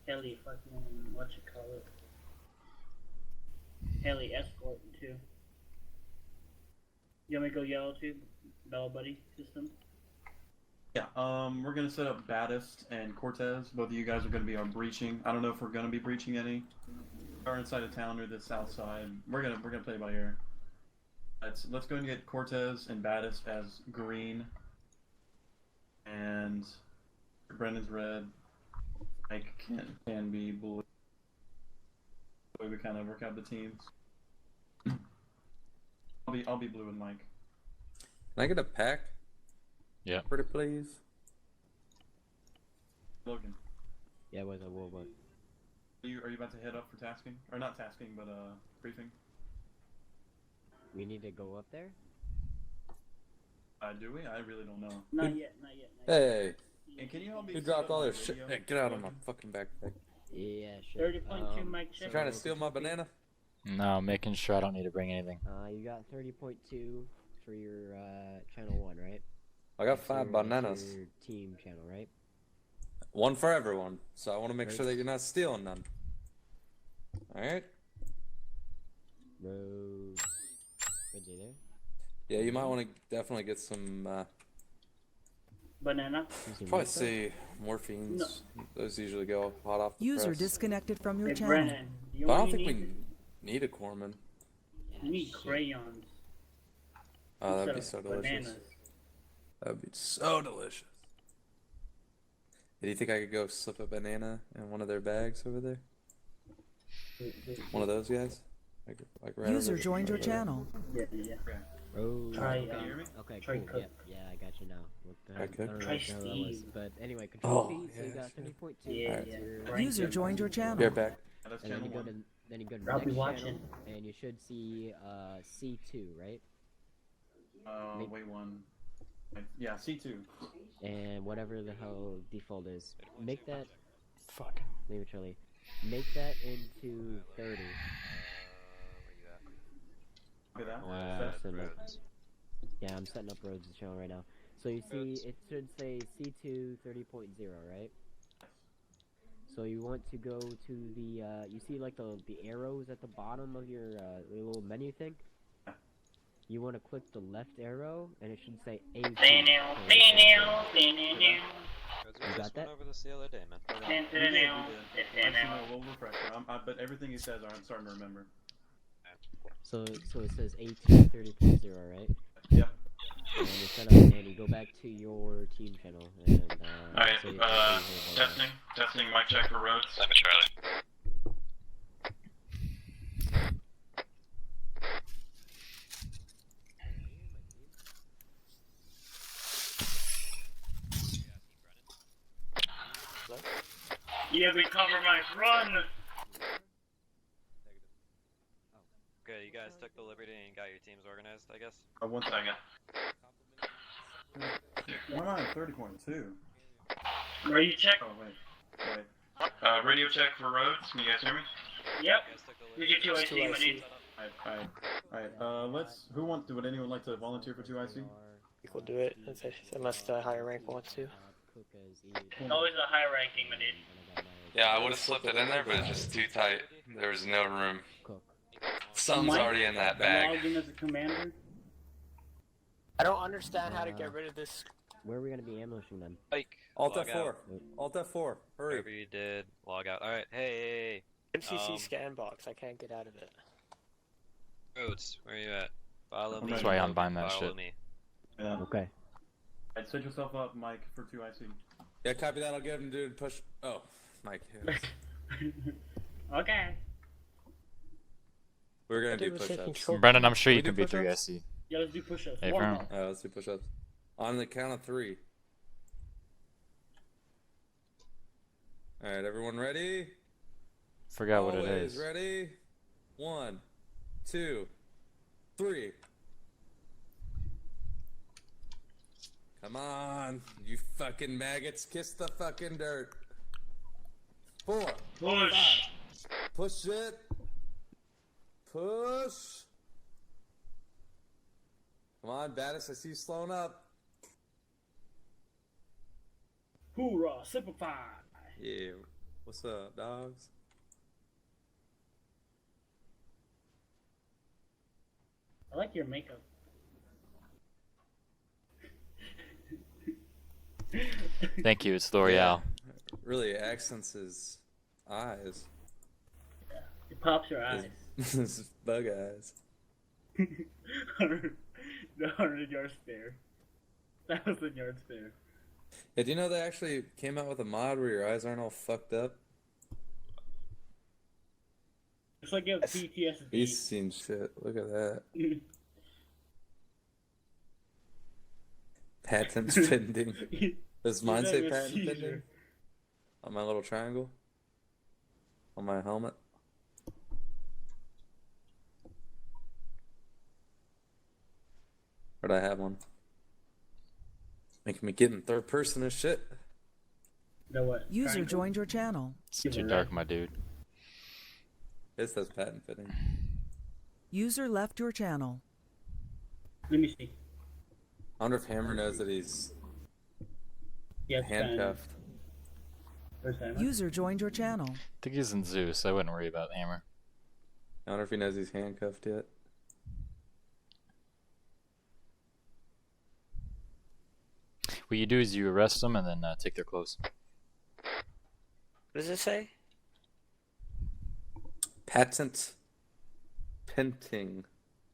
heli fucking whatchamacallit. Heli escort too. You want me to go yellow too? Bella Buddy system? Yeah, we're gonna set up Baddhist and Cortez. Both of you guys are gonna be on breaching. I don't know if we're gonna be breaching any. We're inside of town or the south side. We're gonna play by ear. Let's go and get Cortez and Baddhist as green. And Brendan's red. Mike can be blue. The way we kind of work out the teams. I'll be blue with Mike. Can I get a pack? Yeah. Pretty please. Logan. Yeah, what? Are you about to head up for tasking? Or not tasking, but briefing? We need to go up there? Do we? I really don't know. Not yet. Hey, And can you help me? who set dropped up all my their shit? radio? Hey, get out of my fucking backpack. Yeah, sure. 30.2 mic check. Trying to steal my banana? No, making sure I don't need to bring anything. You got 30.2 for your channel 1, right? I got That's 5 your- bananas. that's your team channel, right? One for everyone. So I want to make sure that you're not stealing none. Alright? Road. Reggie there? Yeah, you might want to definitely get some, Banana. probably say morphines. No. Those usually go hot off the User press. disconnected from your Hey channel. Brennan, you But I don't only think we need, need a corpsman. you need crayons. Oh, that'd be instead so of delicious. bananas. That'd be so delicious. Do you think I could go slip a banana in one of their bags over there? One of those guys? Like right User over- joined your channel. Yeah. Road. Try, Can you hear me? Okay, try cool. cook. Yep, yeah, I got you now. What the Try heck? cook? I don't know Try what the hell that was. Steve. But anyway, control Oh, C, so you yeah, got sure. 30.2. Yeah, that's yeah. your- Right. User joined your Be channel. right back. That's And then channel you go one. to the I'll be next watching. channel, and you should see C2, right? Wait one. Yeah, C2. And whatever the hell default is, make that. Fuck. Leave it, Charlie. Make that into 30. Look at that. Setting up. Yeah, I'm setting up Roads' channel right now. So you see, it should say C2 30.0, right? So you want to go to the, you see like the arrows at the bottom of your little menu thing? You want to click the left arrow, and it should say A2. You got that? Over this the other day, man. We did. Actually, no, we'll refresh her. But everything he says, I'm starting to remember. So it says A2 30.0, right? Yep. And you set up, and you go back to your team channel, and Alright, so you can see here, testing, mic check for roads. Charlie. Yeah, we cover my run. Okay, you guys took the liberty and got your teams organized, I guess? 1 second. Why am I at 30.2? Radio check. Oh, wait. Radio check for roads. Can you guys hear me? Yep. You guys took the We liberty. get 2 IC. We need. Alright, would anyone like to volunteer for 2IC? We'll do it unless the higher rank wants to. Always a high ranking we need. Yeah, I would have slipped it in there, but it's just too tight. There was no room. Cook. Something's Mike, already in that I'm bag. logged in as a commander. I don't understand how to get rid of this. Where are we gonna be ambushing them? Mike, Alt log F4. out. Alt F4. Hurry. Whatever you did, log out. Alright, hey. MCC scan box. I can't get out of it. Roads, where are you at? Follow me. That's why I'm buying that Follow shit. me. Yeah. Okay. Alright, set yourself up, Mike, for 2IC. Yeah, copy that. I'll get him, dude. Push. Oh, Mike. Yes. Okay. We're gonna do Dude, we're taking push-ups. short- Brendan, I'm sure We you do can be push-ups? 3IC. Yeah, let's do push-ups. Hey, Warm Vern. up. Let's do push-ups. On the count of 3. Alright, everyone ready? Forgot what it Always is. ready? 1, 2, 3. Come on, you fucking maggots, kiss the fucking dirt. 4, Push. push it. Push. Come on, Baddhist, I see you slowing up. Hoorah. Simplify. Yeah. What's up, dogs? I like your makeup. Thank you. It's L'Oreal. Really accents his eyes. It pops your eyes. His bug eyes. 100 yard stare. 1,000 yard stare. Hey, do you know they actually came out with a mod where your eyes aren't all fucked up? It's like you have PTSD. He's seen shit. Look at that. Patents pending. Does mine He's say having a patent seizure. pending? On my little triangle? On my helmet? Or do I have one? Making me get in third person and shit. The what? User Triangle? joined your channel. It's too dark, my dude. It says patent fitting. User left your channel. Let me see. I wonder if Hammer knows that he's Yeah, it's handcuffed. First time. User joined your channel. I think he's in Zeus. I wouldn't worry about Hammer. I wonder if he knows he's handcuffed yet. What you do is you arrest them and then take their clothes. What does it say? Patent pending.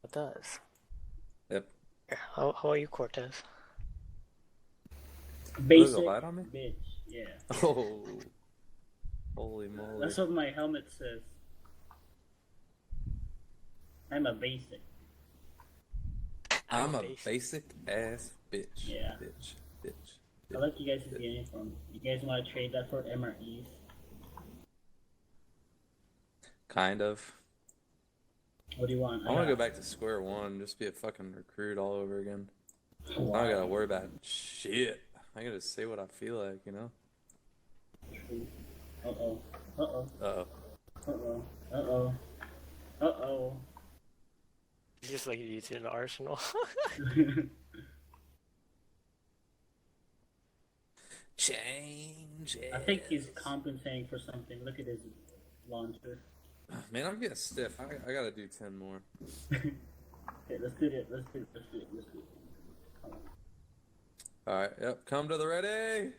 It does. Yep. How are you, Cortez? Basic There's a light on me? bitch. Yeah. Oh. Holy moly. That's what my helmet says. I'm a basic. I'm a basic ass bitch. Yeah. Bitch. I like you guys' uniform. You guys want to trade that for MREs? Kind of. What do you want? I want to go back to square one, just be a fucking recruit all over again. I don't gotta worry about shit. I gotta say what I feel like, you know? Uh-oh. Uh-oh. Uh-oh. Uh-oh. Uh-oh. Uh-oh. Just like you use it in the arsenal. Change it. I think he's compensating for something. Look at his launcher. Man, I'm getting stiff. I gotta do 10 more. Okay, let's do it. Let's do it. Let's do it. Let's do it. Alright, yep. Come to the ready.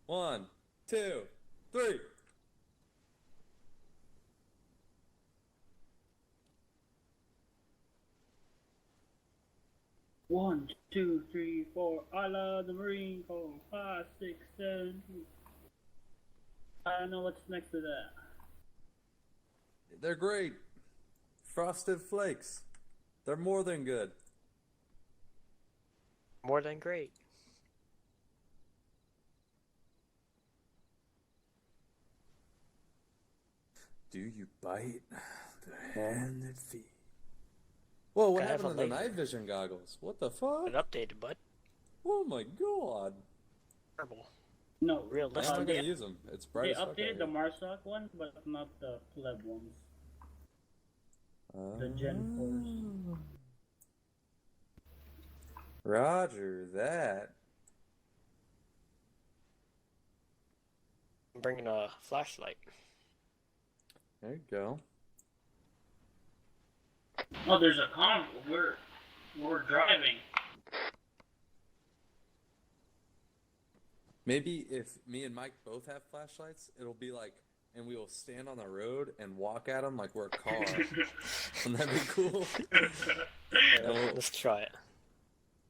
1, 2, 3. One, two, three, four. I love the Marine Corps. 5, 6, 7. I don't know what's next to that. They're great. Frosted Flakes. They're more than good. More than great. Do you bite the hand that feeds? Whoa, what I have happened a to the laser. night vision goggles? What the fuck? It updated, bud. Oh my god. Terrible. No, Real I'm not Listen, gonna use them. It's bright they as fuck. updated the Marsoc ones, but not the pleb ones. The Gen 4s. Roger that. I'm bringing a flashlight. There you go. Oh, there's a con. We're driving. Maybe if me and Mike both have flashlights, it'll be like, and we will stand on the road and walk at them like we're a car. Wouldn't that be cool? Yeah, let's try it.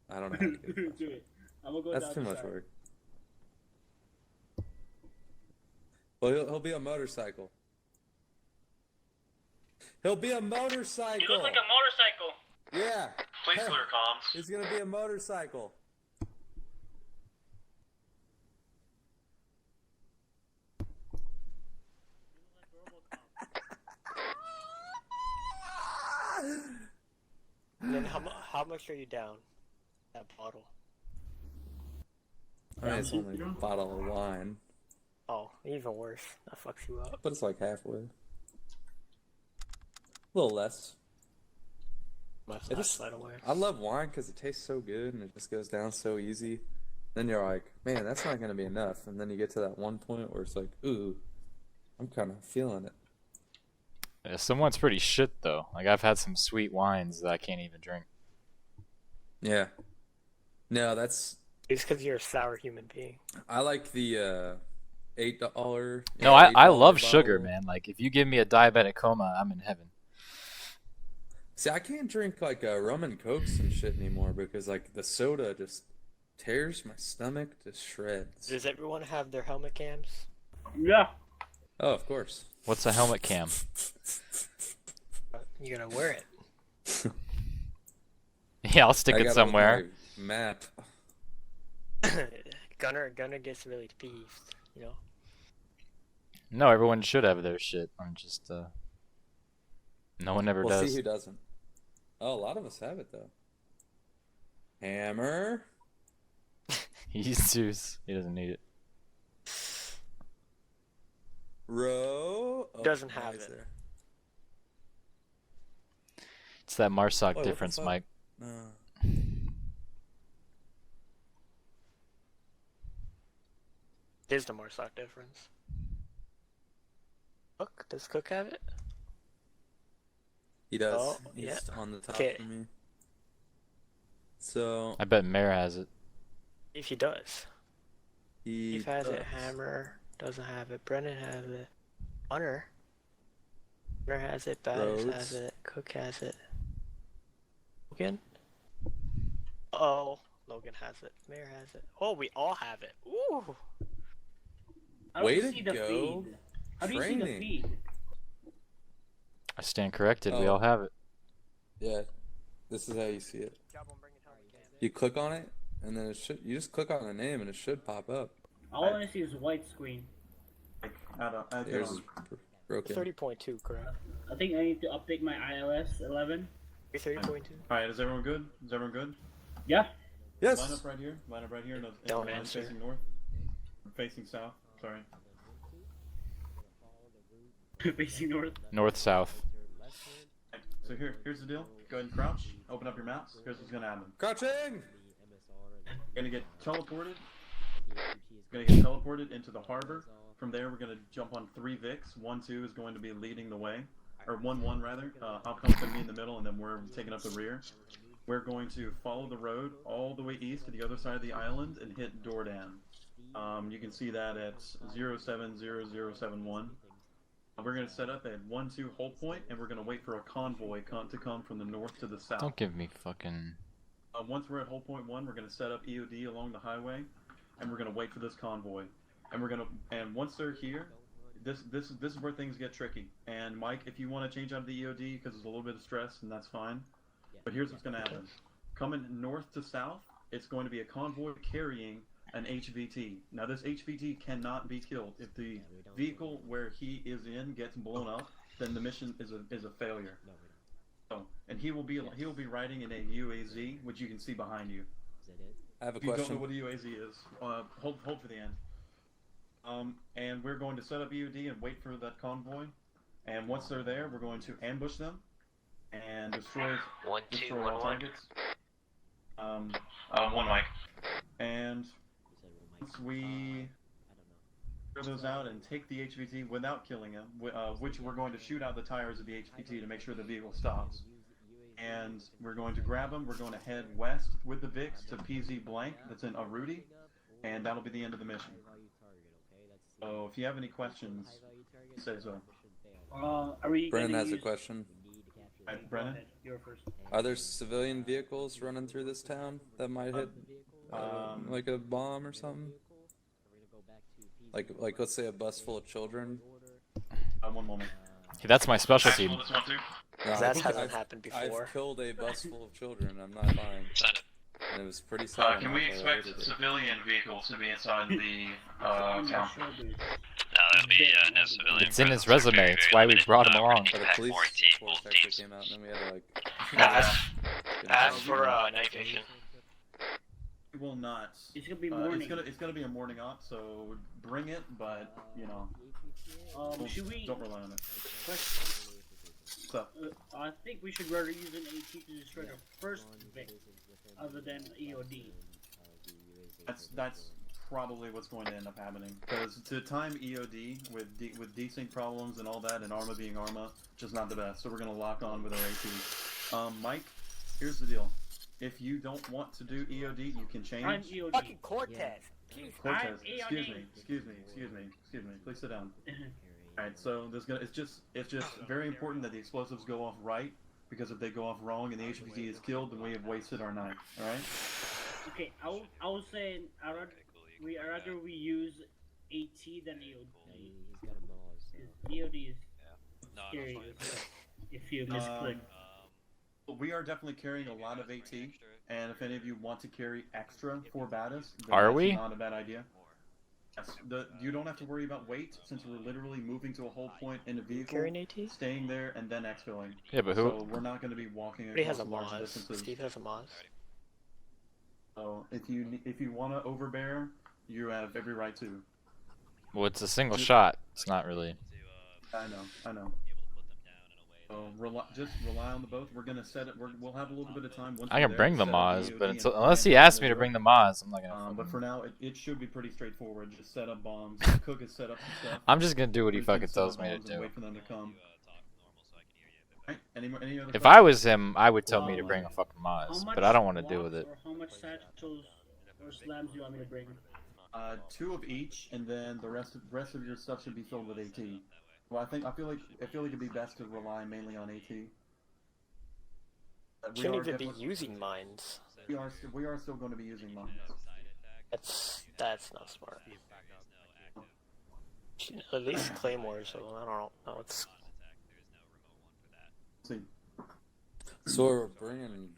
I don't know how to get a Do flashlight. it. I'm gonna go That's down too the much side. work. Well, he'll be a motorcycle. He'll be a motorcycle. He looks like a motorcycle. Yeah. Please clear comms. He's gonna be a motorcycle. And then how much are you down? That bottle. I mean, it's only a bottle of wine, Oh, even worse. That fucks you up. but it's like halfway. A little less. My It just- flashlight away. I love wine because it tastes so good and it just goes down so easy. Then you're like, man, that's not gonna be enough. And then you get to that one point where it's like, ooh, I'm kind of feeling it. Yeah, someone's pretty shit though. Like I've had some sweet wines that I can't even drink. Yeah. No, that's. It's because you're a sour human being. I like the $8. No, yeah, I $8 love sugar, bottle. man. Like if you give me a diabetic coma, I'm in heaven. See, I can't drink like rum and cokes and shit anymore because like the soda just tears my stomach to shreds. Does everyone have their helmet cams? Yeah. Oh, of course. What's a helmet cam? You're gonna wear it. Yeah, I'll stick I it got somewhere. my map. Gunner gets really peeved, you know. No, everyone should have their shit. I'm just no one ever We'll does. see who doesn't. Oh, a lot of us have it though. Hammer. He's Zeus. He doesn't need it. Row. Oh, Doesn't have nice it. there. It's that Marsoc what the difference, fuck? Mike. No. Here's the Marsoc difference. Cook? Does Cook have it? He does. Oh, He's yeah. on the top Okay. for me. So I bet Mare has it. If he does. he Eve has it. does. Hammer doesn't have it. Brennan has it. Hunter has it. Baddhist Rhodes. has it. Cook has it. Logan? Oh, Logan has it. Mayor has it. Oh, we all have it. Ooh. How do Way you to see the go. feed? How do you see the Training. feed? I stand corrected. We Oh. all have it. Yeah. This is how you see it. You click on it, and then it should. You just click on the name, and it should pop up. All I want to see is white screen. Like, I Yours is broken. 30.2, correct? I think I need to update my iOS 11. 30.2. Alright, is everyone good? Is everyone good? Yeah. Yes. Line up right here. Line up right here. No, Don't line answer. Facing north. Facing south. Sorry. Facing north. North, south. Okay, so here's the deal. Go ahead and crouch. Open up your maps. Here's what's gonna happen. Crouching. Gonna get teleported. Gonna get teleported into the harbor. From there, we're gonna jump on 3 Vics. 1-2 is going to be leading the way, or 1-1 rather. Outcome's gonna be in the middle, and then we're taking up the rear. We're going to follow the road all the way east to the other side of the island and hit Dordan. You can see that at 070071. We're going to set up at 1-2 hold point, and we're going to wait for a convoy to come from the north to the south. Don't give me fucking. Once we're at hold point 1, we're going to set up EOD along the highway, and we're going to wait for this convoy. And once they're here, this is where things get tricky. And Mike, if you want to change out of the EOD because there's a little bit of stress, then that's fine. But here's what's going to happen. Coming north to south, it's going to be a convoy carrying an HVT. Now this HVT cannot be killed. If the vehicle where he is in gets blown up, then the mission is a failure. So, and he will be riding in a UAZ, which you can see behind you. I have a If you don't know question. what a UAZ is, hold for the end. And we're going to set up EOD and wait for that convoy. And once they're there, we're going to ambush them and destroy all targets. One mic. And once we clear those out and take the HVT without killing him, which we're going to shoot out the tires of the HVT to make sure the vehicle stops. And we're going to grab him. We're going to head west with the VIX to PZ blank. That's in Arudi, and that'll be the end of the mission. So if you have any questions, say so. Are we Brennan gonna has a use... question. Right, Brennan? You're first. Are there civilian vehicles running through this town that might hit like a bomb or something? Like let's say a bus full of children. One moment. Hey, that's my specialty. No, That hasn't happened I've before. killed a bus full of children. I'm not lying. And it was pretty sad. Can we expect civilian vehicles to be inside the town? No, that'll be no civilian. It's in his presence. resume. Very, It's very why we limited. brought him along. But a Pack police warranty, force both actually teams. came out, and then we had to like. As for night vision. We will not. It's gonna be morning. It's gonna be a morning op, so bring it, but you know, Should we? don't rely on it. So, I think we should rather use an AT to destroy the first Vic, other than EOD. that's probably what's going to end up happening. Because to time EOD with desync problems and all that, and Arma being Arma, just not the best. So we're going to lock on with our AT. Mike, here's the deal. If you don't want to do EOD, you can change. I'm EOD. Fucking Cortez. I'm Cortez, excuse EOD. me. Please sit down. Alright, so it's just very important that the explosives go off right, because if they go off wrong and the HVT is killed, then we have wasted our night. Alright? Okay, I was saying I'd rather we use AT than EOD. He's got a Mars. So. EOD is No, scary that's fine. if you misclick. We are definitely carrying a lot of AT, and if any of you want to carry extra for Baddhist, then Are that's we? not a bad idea. Yes, you don't have to worry about weight, since we're literally moving to a whole point in a vehicle, Carrying AT? staying there, and then exfilling. Yeah, but who? So we're not going to be walking He has across a large Maz. distances. Steve has a Maz. So if you want to overbear, you have every right to. Well, it's a single shot. It's not really. I know. So just rely on the both. We're gonna set it. We'll have a little bit of time. Once I we're can there bring to the set up Maz, EOD but and unless he plan asks me how to do bring it. the Maz, I'm not gonna. But for now, it should be pretty straightforward. Just set up bombs. Cook has set up some stuff. I'm just gonna do what he We can fucking set up tells me to bombs and do. Wait for them to come. Right? Any other If questions? I was him, I would tell me to bring a fucking Maz, but I don't want to deal with it. Or how much satchels or slams do you want me to bring? 2 of each, and then the rest of your stuff should be filled with AT. Well, I feel like it'd be best to rely mainly on AT. We Shouldn't are even be definitely- using mines. We are still going to be using mines. That's not smart. At least Claymores, so I don't know. It's See, So we're bringing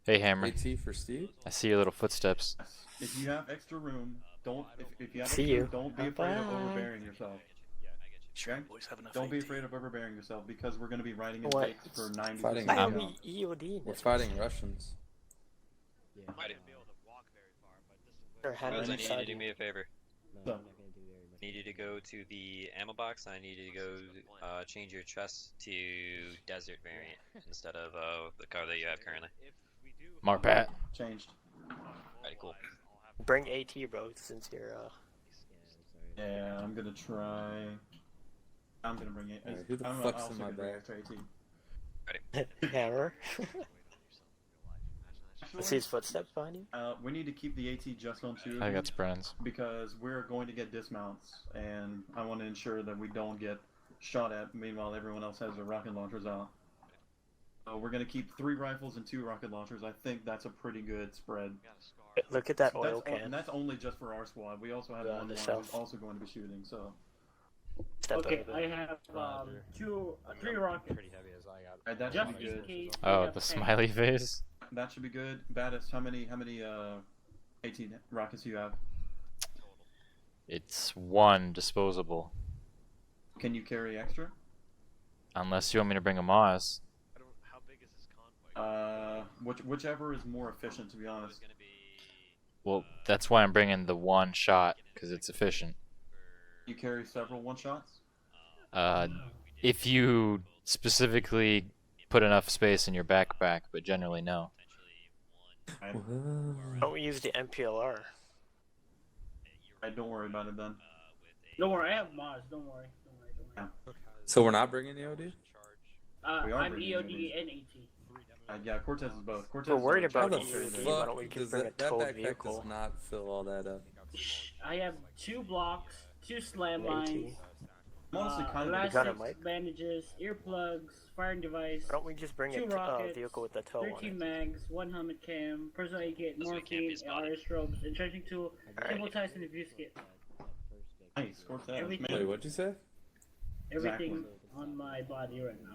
Hey, Hammer. AT for Steve? I see your little footsteps. if you have extra room, if you have See extra you. room, don't be afraid of Bye-bye. overbearing yourself. Okay? Don't be afraid of overbearing yourself, because we're going to be riding in What? takes for 90%. Fighting. why are Yeah. we EOD? We're fighting Russians. Yeah. Mighty. Or had Rhodes, I it need you to inside. do me a favor. No, So- I'm not gonna do very much. I need you to go to the ammo box. I need you to go change your chest to desert variant instead of the car that you have currently. Mark Pat. Changed. Alright, cool. Bring AT, bro, since you're Yeah, sorry. Yeah, I'm going to try. I'm going to bring it. Alright, who the I don't know, fuck's I'll in also my bring bag? extra AT. hammer. I see his footsteps behind you. We need to keep the AT just on 2 of I think you, that's Brennan's. because we're going to get dismounts, and I want to ensure that we don't get shot at. Meanwhile, everyone else has their rocket launchers out. So we're going to keep 3 rifles and 2 rocket launchers. I think that's a pretty good spread. Look at that oil And can. that's only just for our squad. We also have Yeah, one the more south. who's also going to be shooting. So, Step Okay, over. I have 3 rockets. alright, that should Just be in good. case. we Oh, have the 10. smiley face. That should be good. Baddhist, how many AT rockets do you have? It's 1 disposable. Can you carry extra? Unless you want me to bring a Maz. Whichever is more efficient, to be honest. Well, that's why I'm bringing the 1 shot, because it's efficient. You carry several one-shots? If you specifically put enough space in your backpack, but generally no. Don't we use the MPLR? Don't worry about it then. Don't worry, I have Maz. Don't worry. So we're not bringing EOD? We are I'm bringing EOD EOD. and AT. Yeah, Cortez is both. Cortez We're is worried both. about How the EOD. fuck Why don't we does just bring a that towed backpack vehicle? does not fill all that up. I have 2 blocks, 2 slam AT. lines, I'm honestly kind of got it, elastics, Mike. bandages, earplugs, firing device, Why don't we just bring 2 a rockets, vehicle with the tow on 13 it? mags, 1 helmet cam, personal aid kit, So we can't be morphine, spotted. RS strobes, and charging tool, Alright. cable ties, and a view skit. Nice, Cortez. Everything. Man. Wait, what'd you say? Everything on my body right now.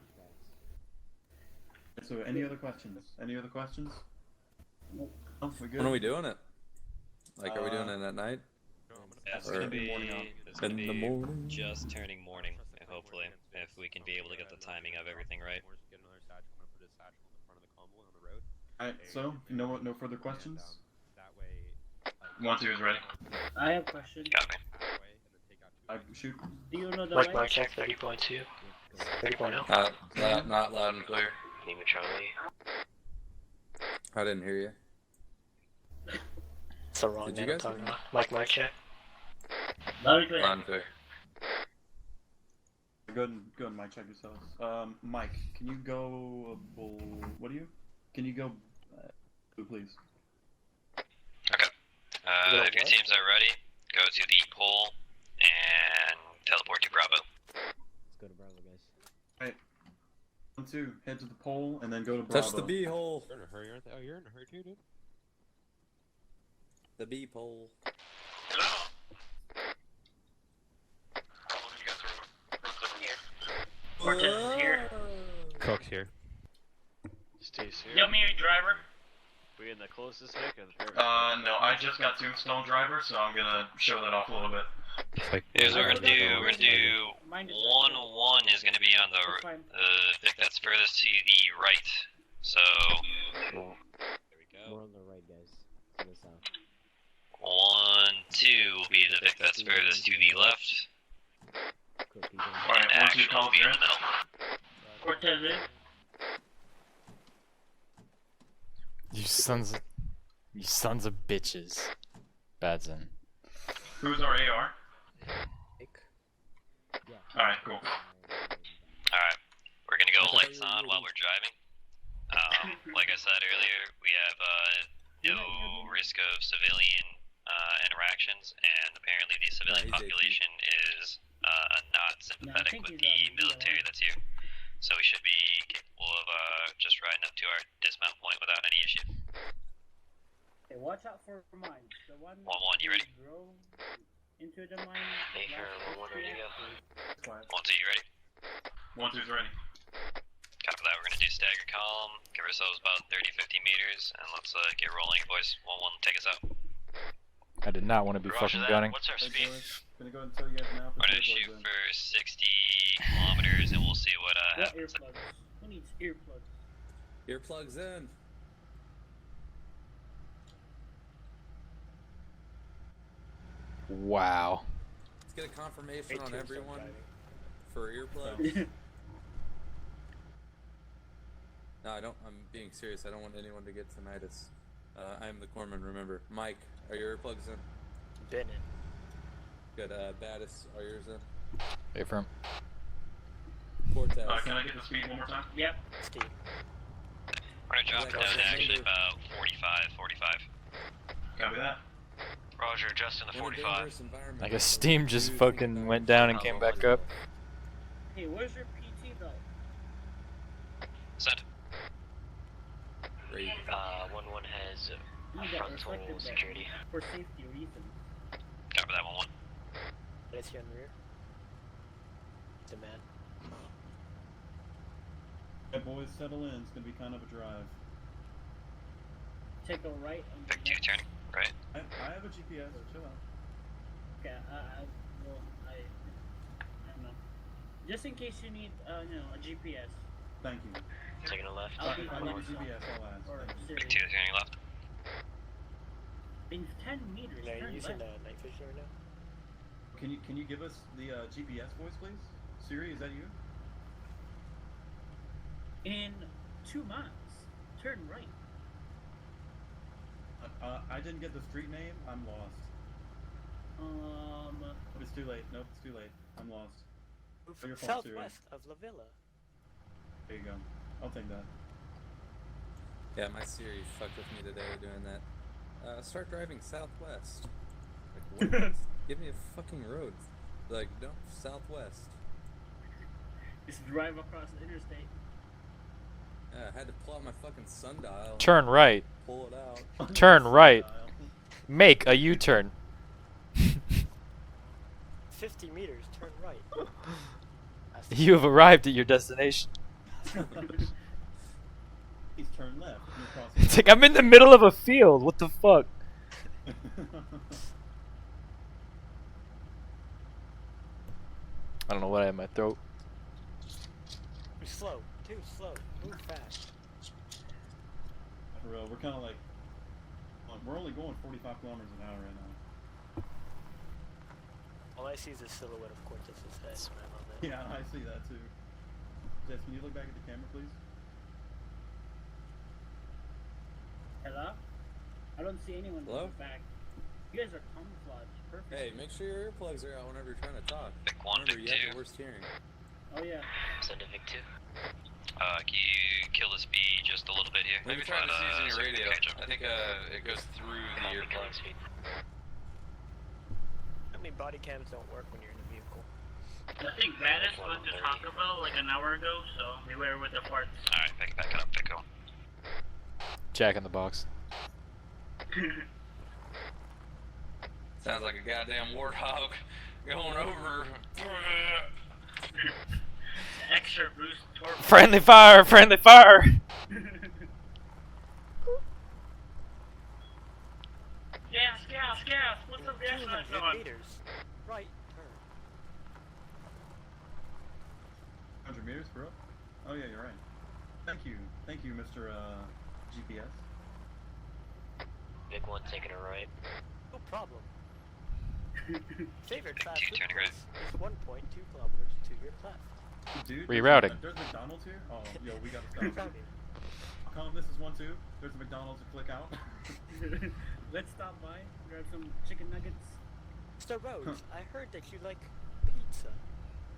So, any other questions? Any other questions? Nope. Oh, we good? When are we doing it? Like, are we doing it at night? It's Or gonna be in the morning? just turning morning, hopefully, if we can be able to get the timing of everything right. Alright, so, no further questions? One, two is ready. I have a question. Got me. Shoot. Do you know the Like my light? check 30.2. 30.0. Not loud and clear. Lima Charlie. I didn't hear you. That's the wrong Did you name I'm guys- talking about. Mike check. Loud and clear. Unfair. Go ahead and mic check yourselves. Mike, can you go? What are you? Can you go? Blue, please. Okay. Yo, If your what? teams are ready, go to the pole and teleport to Bravo. Let's go to Bravo, guys. Right. 1, 2, head to the pole and then go to Bravo. Touch the bee hole. You're in a hurry, aren't they? Oh, you're in a hurry too, dude. The bee pole. Cortez is here. Cook's here. Steve's here. Yell me your driver. We in the closest Vic or the very No, I just got Tombstone Driver, so I'm gonna show that off a little bit. Here's what we're gonna do. We're gonna do Mine is 1-1 is gonna be on That's the fine. Vic that's furthest to the right. So There we go. We're on the right, guys. To the south. 1-2 will be the Vic that's furthest to the left. Cook, you going? Alright, And 1, 2, action will calls be in in. the middle. Cortez in. You sons of bitches. Badson. Who's our AR? Yeah. Alright, cool. Alright, we're gonna go lights on while we're driving. Like I said earlier, we have no risk of civilian interactions, and apparently the civilian he's 18. population is not sympathetic think with he's, the military that's here. So we should be capable of just riding up to our dismount point without any issue. Hey, watch out for mine. The one. 1-1, you ready? Drove into the mine. Make sure last 1-1 ready to go. Quiet. 1-2, you ready? 1, 2's ready. Copy that. We're gonna do stagger column, give ourselves about 30-50 meters, and let's get rolling, boys. 1-1, take us out. I did not want to be Roger fucking that. gunning. What's our Hey, speed? boys, gonna go ahead and tell you guys now. We're gonna shoot for 60 kilometers, and we'll see what What happens. earplugs? Who needs earplugs? Earplugs in. Wow. Let's get a confirmation Hey, on Tombstone everyone driving. for earplugs. No, I don't. I'm being serious. I don't want anyone to get tinnitus. I am the corpsman, remember. Mike, are your earplugs in? Been in. Good. Baddist, are yours in? Wait for him. Cortez. Can I get the speed one more time? Yep. Steve. We're gonna drop it down to actually about 45. Copy that. Roger, just in the In a 45. dangerous environment, I guess so Steam do just think fucking about went down and came back up. Hey, where's your PT belt? Send. Great. 1-1 has You got reflective belt security. for safety reasons. Copy that 1-1. Let's here on rear. Demand. Hey, boys, settle in. It's gonna be kind of a drive. Take a right on the Vic 2 next- turning, right? I have a GPS. Chill out. Okay, I don't know. Just in case you need, a GPS. Thank you. Taking a left. I'll be I the need a next GPS. I'll ask. Or Thank you. Siri. Vic 2 turning left. In 10 meters, No, you're turn using left. night vision right now? Can you give us the GPS voice, please? Siri, is that you? In 2 miles, turn right. I didn't get the street name. I'm lost. It's too late. Nope, it's too late. I'm lost. Your fault, Siri. Southwest of La Villa. There you go. I'll take that. Yeah, my Siri fucked with me today doing that. Start driving southwest. Like, what? Give me a fucking road. Like, no, southwest. Just drive across the interstate. Yeah, I had to pull out my fucking sundial. Turn right. Pull it out. Turn right. Make a U-turn. 50 meters, turn right. You have arrived at your destination. Please turn left. and across It's like I'm in the middle of a field. What the fuck? I don't know what I have in my throat. Too slow. Too slow. Move fast. For real, we're kind of like, we're only going 45 kilometers an hour right now. All I see is a silhouette of Cortez's head when I'm on that. Yeah, I see that too. Jess, can you look back at the camera, please? Hello? I don't see anyone Hello? in the back. You guys are camouflaged. Perfect. Hey, make sure your earplugs are out whenever you're trying to talk. Vic 1, Remember, Vic you have 2. the worst hearing. Oh yeah. Send a Vic 2. Can you kill the speed just a little bit here? Maybe try this using your radio. Catch up. I think it goes through the earplugs. I mean, body cams don't work when you're in a vehicle. I think Baddhist went to Taco Bell like an hour ago, so beware with the farts. Alright, Vic, back up, Vic, go. Jack in the box. Sounds like a goddamn warthog going over. Extra boost torque. Friendly fire! Friendly fire! Gas, gas, gas! What's the gas lights 200 on? meters. Right turn. 100 meters, bro? Oh yeah, you're right. Thank you, Mr. GPS. Vic 1 taking a right. No problem. Favorite fast Two, food turning place right. is 1.2 kilometers to your left. Dude, Rerouting. There's McDonald's here? Oh, yo, we gotta stop. Colin, this is 1-2. There's a McDonald's to click out. Let's stop by, grab some chicken nuggets. Mr. Rhodes, I heard that you like pizza.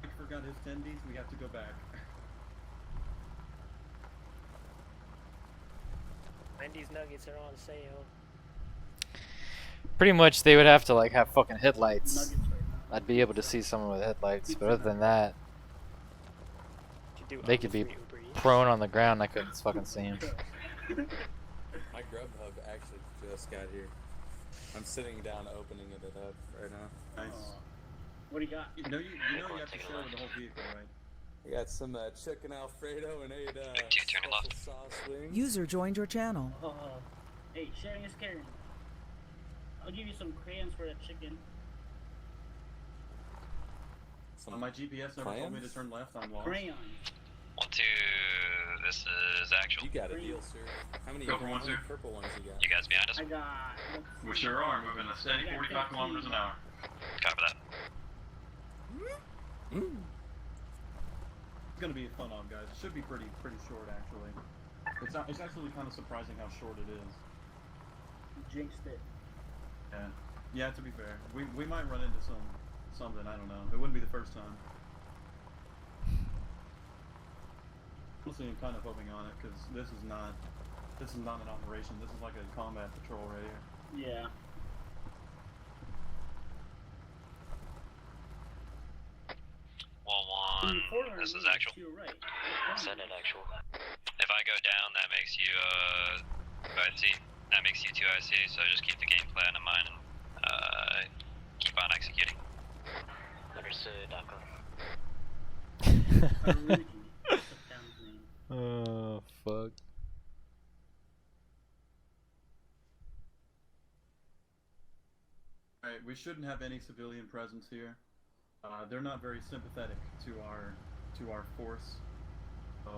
I forgot his tendies. We have to go back. Wendy's nuggets are on sale. Pretty much they would have to like have fucking headlights. Nuggets right now. I'd be able to see someone with headlights, but other than that, they could be prone on the ground. I couldn't fucking see him. My Grubhub actually just got here. I'm sitting down opening it up right now. Nice. What do you got? You know you have to share with the whole vehicle, right? I got some chicken Alfredo and 8 Two, turn left. special sauce wings. User joined your channel. Hey, sharing is caring. I'll give you some crayons for that chicken. Some On my GPS never told me to clams? turn left. I'm lost. Crayons. 1, 2, this is actual. You got a deal, sir. How many, Go for how one, many sir. purple ones you got? You guys behind us? I got. We sure are moving a steady 45 kilometers an hour. Copy that. It's gonna be a fun on, guys. It should be pretty short, actually. It's actually kind of surprising how short it is. Jinxed it. Yeah. Yeah. To be fair, we might run into something. I don't know. It wouldn't be the first time. Honestly, I'm kind of hoping on it because this is not an operation. This is like a combat patrol right here. Yeah. This is actual. Right. Send it actual. If I go down, that makes you IC. That makes you 2 IC. So just keep the game plan in mind and keep on executing. Understood. Oh fuck. Alright, we shouldn't have any civilian presence here. They're not very sympathetic to our force. So,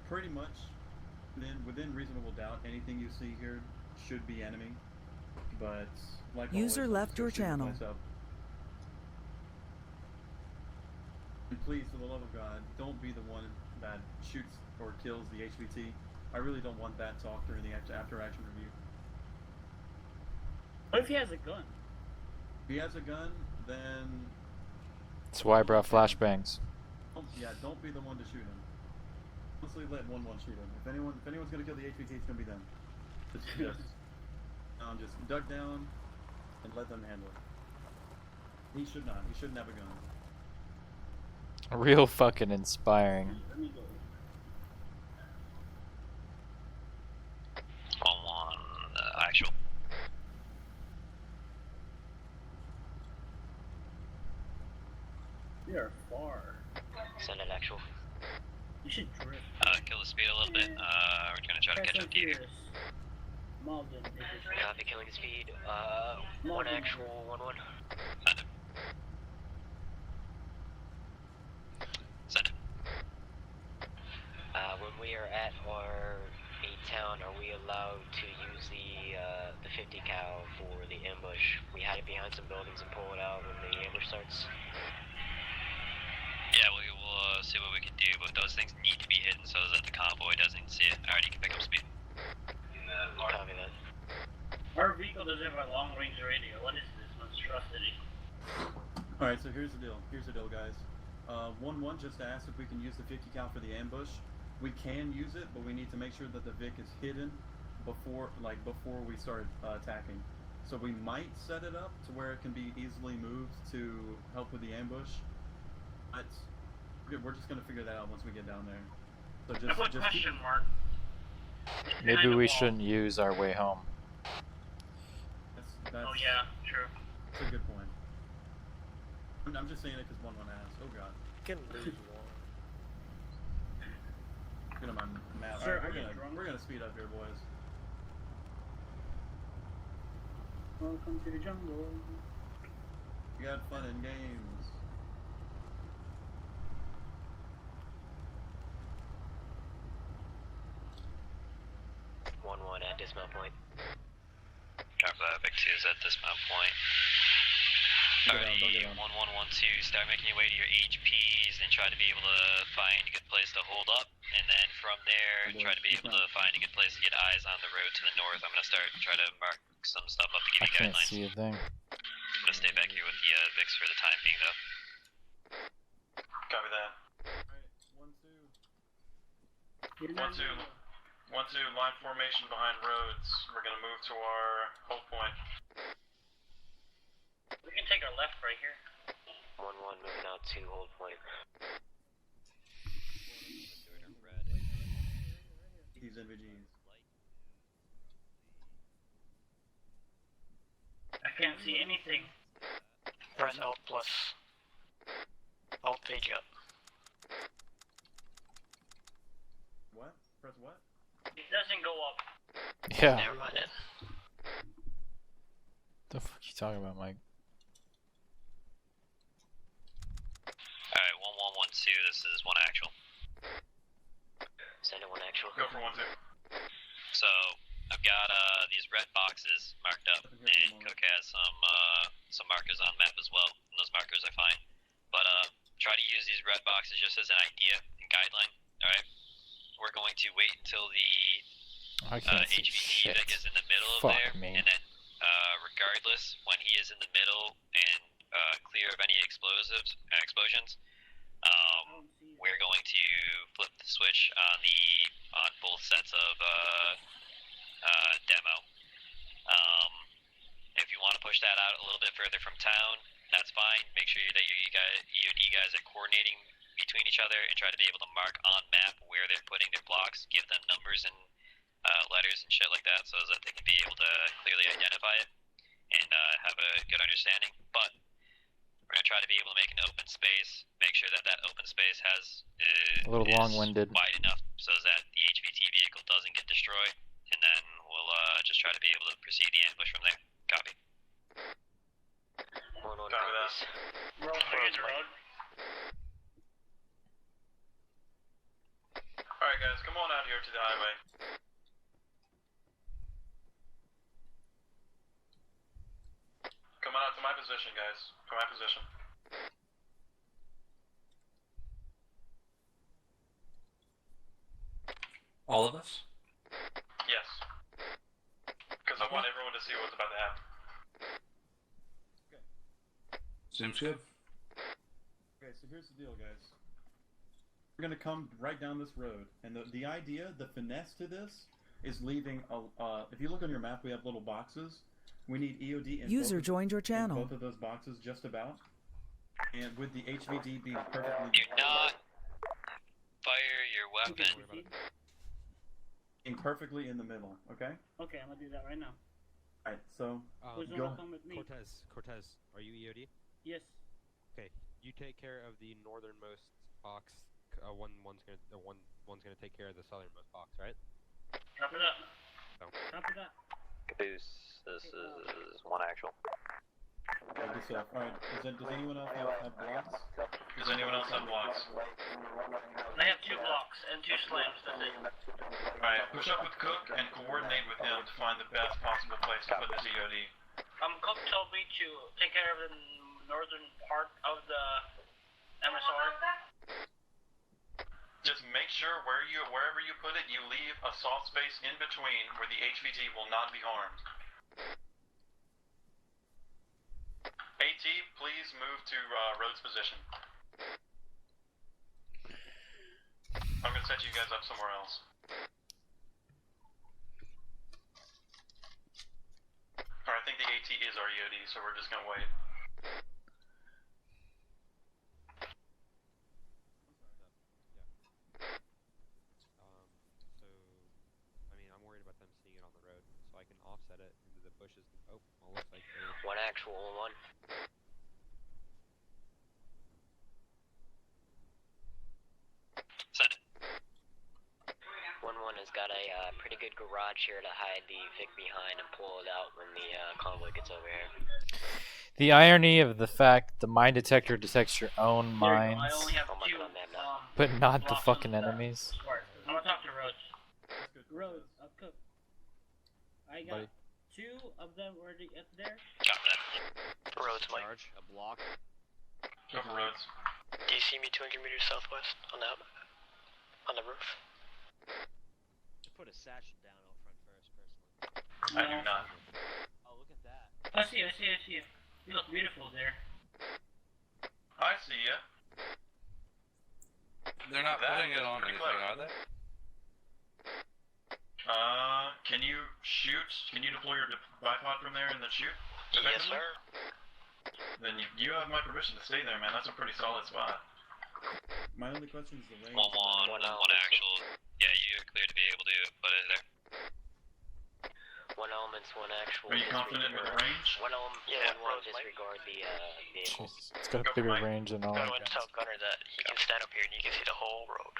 pretty much, within reasonable doubt, anything you see here should be enemy. But like User always, left your channel. And please, for the love of God, don't be the one that shoots or kills the HVT. I really don't want that talk during the after-action review. What if he has a gun? If he has a gun, then... That's why I brought flashbangs. Don't be the one to shoot him. Honestly, let 1-1 shoot him. If anyone's gonna kill the HVT, it's gonna be them. Just duck down and let them handle it. He should not. He shouldn't have a gun. Real fucking inspiring. Let me go. 1-1, actual. We are far. Send it actual. You should drift. Kill the speed a little bit. We're gonna try to catch up to you here. Malden, Copy, killing the speed. 1 actual, 1-1. Send it. When we are at our main town, are we allowed to use the 50 cal for the ambush? We hide it behind some buildings and pull it out when the ambush starts. Yeah, we'll see what we can do, but those things need to be hidden so that the convoy doesn't see it. Alright, you can pick up speed. Copy that. Our vehicle vehicle doesn't have a long-range radio. What is this monstrosity? Alright, so here's the deal. Here's the deal, guys. 1-1 just asked if we can use the 50 cal for the ambush. We can use it, but we need to make sure that the Vic is hidden before we start attacking. So we might set it up to where it can be easily moved to help with the ambush. But we're just gonna figure that out once we get down there. So just question mark. Maybe we shouldn't use our way home. That's, Oh yeah, true. that's a good point. I'm just saying it because 1-1 asked. Oh god. Can lose one. Look at my map. Sir, Alright, we're gonna speed up here, boys. Welcome to the jungle. We got fun and games. At dismount point. Copy that, Vic 2 is at dismount point. Alrighty, 1112, start making your way to your HPs and try to be able to find a good place to hold up. And then from there, try to be able to find a good place to get eyes on the road to the north. I'm gonna try to mark some stuff up to give I you can't guidelines. see a thing. I'm gonna stay back here with the Vics for the time being, though. Copy that. Alright, 1-2. 1-2, line formation behind roads. We're gonna move to our hold point. We can take our left right here. 1-1, moving out to hold point. He's NVGs. I can't see anything. Press Alt plus. Alt page up. What? Press what? It doesn't go up. Yeah. Never mind it. The fuck you talking about, Mike? Alright, 1112, this is 1 actual. Send it 1 actual. Go for 1-2. So, I've got these red boxes marked up, and Cook has some markers on the map as well, and those markers are fine. But try to use these red boxes just as an idea and guideline, alright? We're going to wait until the I can't see HVT shit. Vic is in the middle Fuck of there, me. and then regardless, when he is in the middle and clear of any explosions, we're going to flip the switch on both sets of demo. If you want to push that out a little bit further from town, that's fine. Make sure that your EOD guys are coordinating between each other and try to be able to mark on map where they're putting their blocks, give them numbers and letters and shit like that so that they can be able to clearly identify it and have a good understanding. But we're going to try to be able to make an open space, make sure that that open space is A little long-winded. wide enough so that the HVT vehicle doesn't get destroyed, and then we'll just try to be able to proceed the ambush from there. Copy. Copy that. We're all clear the road. Alright guys, come on out here to the highway. Come on out to my position, guys. To my position. All of us? Yes. Because I want everyone to see what's about to happen. Seems good. Okay, so here's the deal, guys. We're gonna come right down this road, and the idea, the finesse to this, is leaving if you look on your map, we have little boxes. We need EOD in User both joined your in channel. both of those boxes, just about. And with the HVD being perfectly Do not fire your weapon. being perfectly in the middle, okay? Okay, I'm gonna do that right now. Alright, so Who's go. gonna come with me? Cortez, are you EOD? Yes. Okay, you take care of the northernmost box. One's gonna take care of the southernmost box, right? Copy that. So. Copy that. Caboose, this is 1 actual. Alright, does anyone else have blocks? Does anyone else have blocks? I have 2 blocks and 2 slams, that's it. Alright, push up with Cook and coordinate with him to find the best possible place to put this EOD. Cook told me to take care of the northern part of the MSR. Just make sure wherever you put it, you leave a soft space in between where the HVT will not be harmed. AT, please move to Rhodes position. I'm gonna set you guys up somewhere else. Alright, I think the AT is our EOD, so we're just gonna wait. So, I mean, I'm worried about them seeing it on the road, so I can offset it into the bushes. Oh, well, looks like they're... One actual one. Send it. 1-1 has got a pretty good garage here to hide the Vic behind and pull it out when the convoy gets over here. The irony of the fact the mine detector detects your own mines, I only have Oh my two. god, man, no. but not the blocks fucking on the enemies. I'm gonna talk to Rhodes. Rhodes, I'll cook. I got Buddy. 2 of them already up there. Got that. Roads, Mike. Charge, a block. Go for Rhodes. Do you see me 200 meters southwest on the roof? Put a satchel down out front first, personally. I do not. Oh, look at that. I see you. You look beautiful there. I see ya. They're not That putting it is on pretty anything, clever. are they? Can you shoot? Can you deploy your bipod from there and then shoot? Yes, sir. Then you have my permission to stay there, man. That's a pretty solid spot. My only question is the range. 1-1, 1 actual. Yeah, you're clear to be able to put it there. 1 elements, 1 actual. Are you confident with the range? 1 element, yeah, 1 disregard the vehicle. Jeez, it's got a bigger range than all. Go and tell Gunner that he can stand up here and you can see the whole road.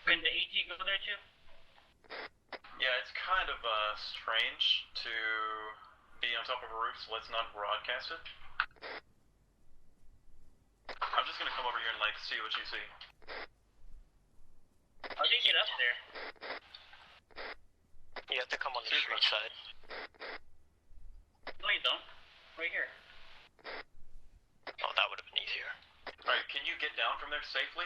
Can the AT go there too? Yeah, it's kind of strange to be on top of a roof, so let's not broadcast it. I'm just gonna come over here and like see what you see. How do you get up there? You have to come on the street side. No, you don't. Right here. Oh, that would have been easier. Alright, can you get down from there safely?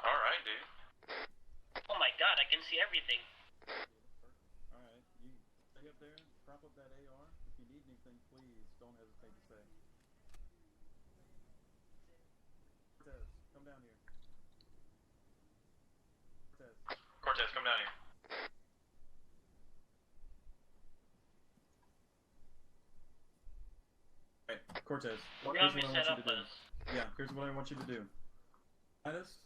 Alright, dude. Oh my god, I can see everything. Alright, you stay up there, prop up that AR. If you need anything, please don't hesitate to say. Cortez, come down here. Cortez, come down here. Alright, Cortez, What here's got me what I set want up you to do. was... Yeah, here's what I want you to do. Baddhist,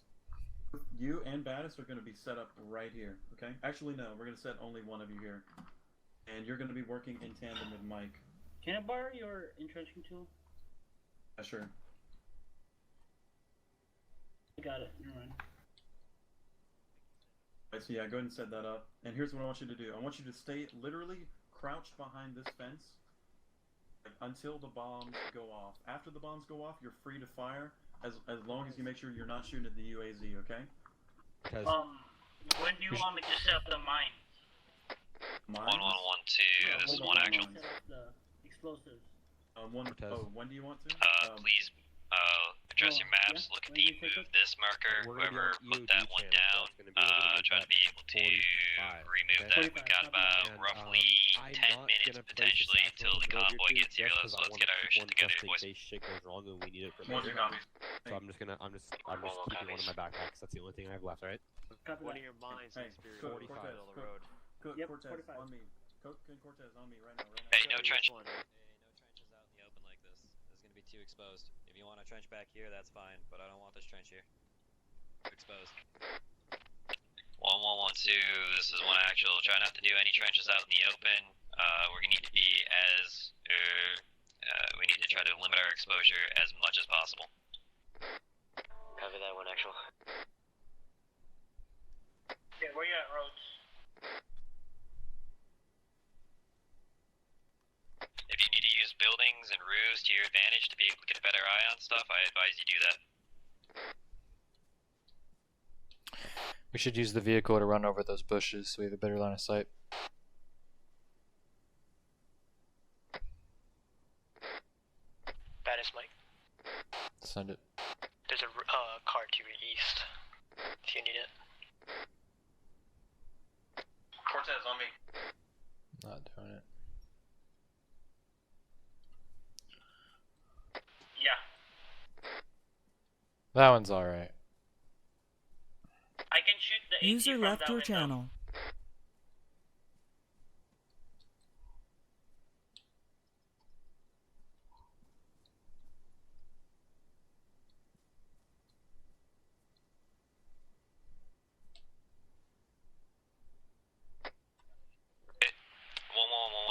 you and Baddhist are going to be set up right here, okay? Actually, no, we're going to set only one of you here. And you're going to be working in tandem with Mike. Can I borrow your entrenching tool? Yeah, sure. I got it. Never mind. Alright, so yeah, go ahead and set that up. And here's what I want you to do. I want you to stay literally crouched behind this fence until the bombs go off. After the bombs go off, you're free to fire as long as you make sure you're not shooting at the UAZ, okay? When do you want me to set up the mine? 1-1-1-2, this is 1 actual. Set up the explosives. When do you want to? Please, address your maps, look at the move this marker, whoever put that one down, try to be able to remove that. We've got about roughly 10 minutes potentially till the convoy gets here. Let's get our shit together, boys. Shit goes wrong and we need it for One, two copies. So I'm just keeping one in my backpack 'cause that's the only thing I have left, right? One of your mines Hey, is Cook, superior Cortez, middle of the road. Cook, Yep, Cortez, 45. on me. Cook and Cortez on me right now. Hey, no trench. One. Hey, no trenches out in the open like this. This is gonna be too exposed. If you want a trench back here, that's fine, but I don't want this trench here. Too exposed. 1-1-1-2, this is 1 actual. Try not to do any trenches out in the open. We're gonna need to be as, we need to try to limit our exposure as much as possible. Cover that 1 actual. Okay, where you at, Rhodes? If you need to use buildings and roofs to your advantage to be able to get a better eye on stuff, I advise you do that. We should use the vehicle to run over those bushes so we have a better line of sight. Baddest, Mike. Send it. There's a car you need it. Cortez on me. Not doing it. Yeah. That one's alright. I can shoot the AT User from left that your window. channel.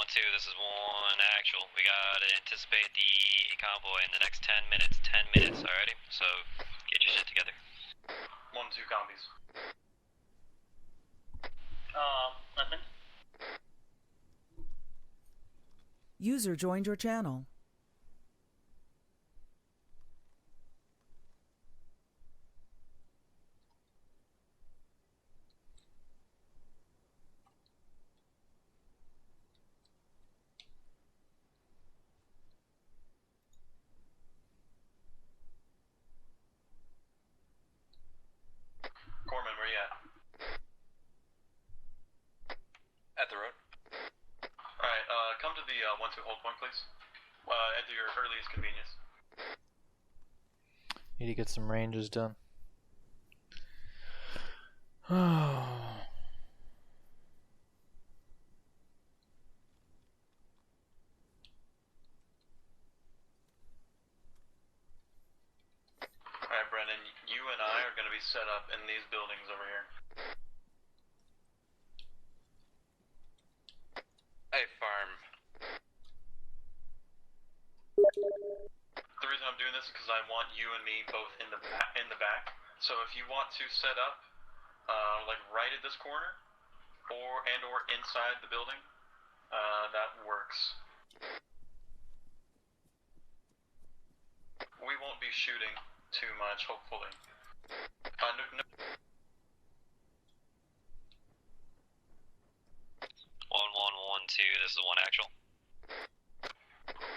Two, this is one actual. We gotta anticipate the convoy in the next 10 minutes. 10 minutes, alrighty? So, get your shit together. 1-2 copies. Nothing. User joined your channel. Corman, where you at? At the road. Alright, come to the 1-2 hold point, please. At your earliest convenience. Need to get some ranges done. Oh. Alright, Brennan, you and I are going to be set up in these buildings over here. Hey, farm. The reason I'm doing this is because I want you and me both in the back. So if you want to set up, like right at this corner, or inside the building, that works. We won't be shooting too much, hopefully. No. 1-1-1-2, this is one actual.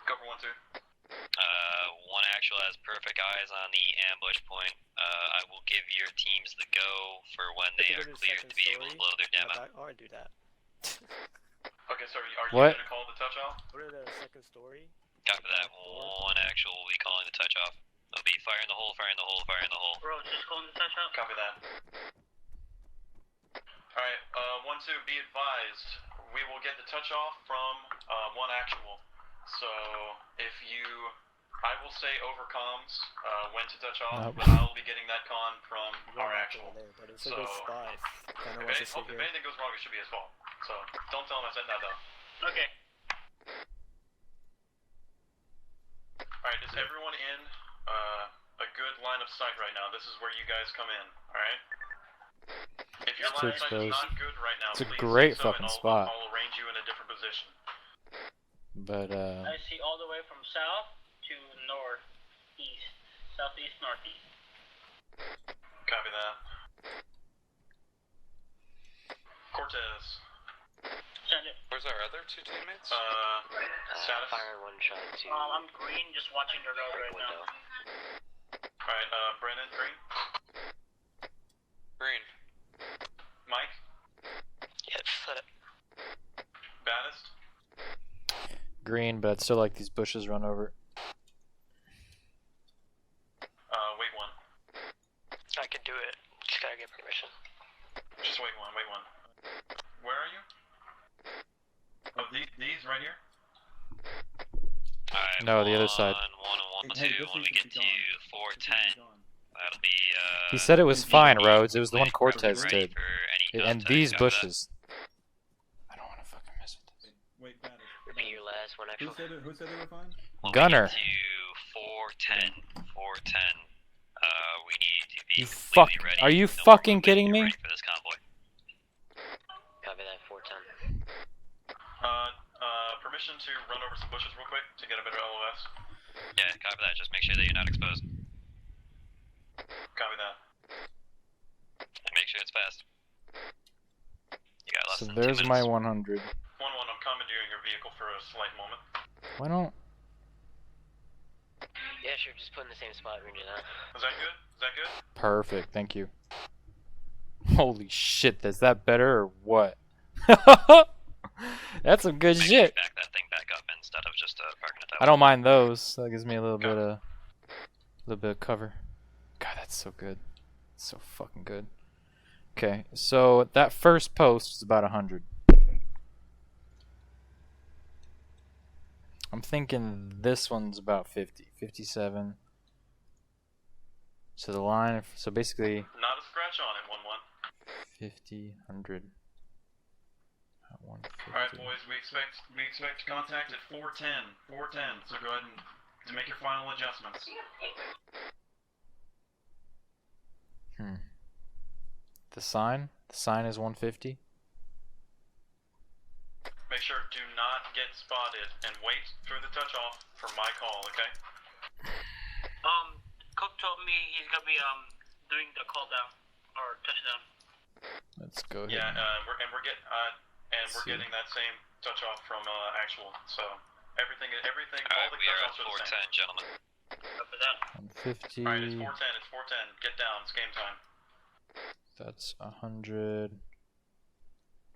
Go for 1-2. One actual has perfect eyes on the ambush point. I will give your teams the go for when they are cleared to be able to blow their demo. Or do that. Okay, sorry, are you What? going to call the touch off? Put it at a second story. Copy that. One actual will be calling the touch off. It'll be fire in the hole, fire in the hole, fire in the hole. Bro, just calling the touch out. Copy that. Alright, 1-2, be advised. We will get the touch off from one actual. So, if you... I will say over comms when to touch off, but I'll be getting that con from our actual. There, but it's a good spy. If anything goes wrong, it should be his fault. So, don't tell him I said that though. Okay. Alright, is everyone in a good line of sight right now? This is where you guys come in, alright? If your It's line too of sight is exposed. not good right now, It's a please great say so, fucking and spot. I'll arrange you in a different position. But I see all the way from south to northeast. Southeast, northeast. Copy that. Cortez. Send it. Where's our other two teammates? Status? Fire one shot to I'm green, just watching the road right now. Alright, Brennan, green. Green. Mike? Yep, set it. Baddhist? green, but I'd still like these bushes run over. Wait one. I can do it. Just gotta get permission. Just wait one, wait one. Where are you? Oh, these right here? Alright, No, the other side. 1 and 1 and 2, when we get to 410, that'll be, He said it was fine, Rhodes. It was the one Cortez ready did. for any And contact these after that. bushes. I don't want to fucking mess with this. Repeat your last one, actually. Who said they were fine? When Gunner. we get to 410, we need to be You completely fuck. ready. Are you No more fucking movement, kidding get me? ready for this convoy. Copy that, 410. Permission to run over some bushes real quick to get a better LOS. Yeah, copy that. Just make sure that you're not exposed. Copy that. And make sure it's fast. You got less So than 2 there's minutes. my 100. 1-1, I'm commandeering your vehicle for a slight moment. Why don't... Yeah, sure, just put in the same spot, Ranger that. Is that good? Is that good? Perfect, thank you. Holy shit, is that better or what? That's some good Make sure you shit. back that thing back up instead of just parking it that I way. don't mind those. That gives me a little bit of cover. God, that's so good. So fucking good. Okay, so that first post is about 100. I'm thinking this one's about 50, 57. So the line, so basically Not a scratch on it, 1-1. 50, 100. 150. Alright, boys, we expect contact at 410. 410, so go ahead and make your final adjustments. The sign is 150. Make sure do not get spotted and wait for the touch off for my call, okay? Cook told me he's gonna be doing the call down or touchdown. Let's go ahead. Yeah, we're getting that same touch off from actual. So everything. All the we are touch at offs are the 410, same. gentlemen. After that. 150. All right, it's 410. It's 410. Get down. It's game time. That's 100.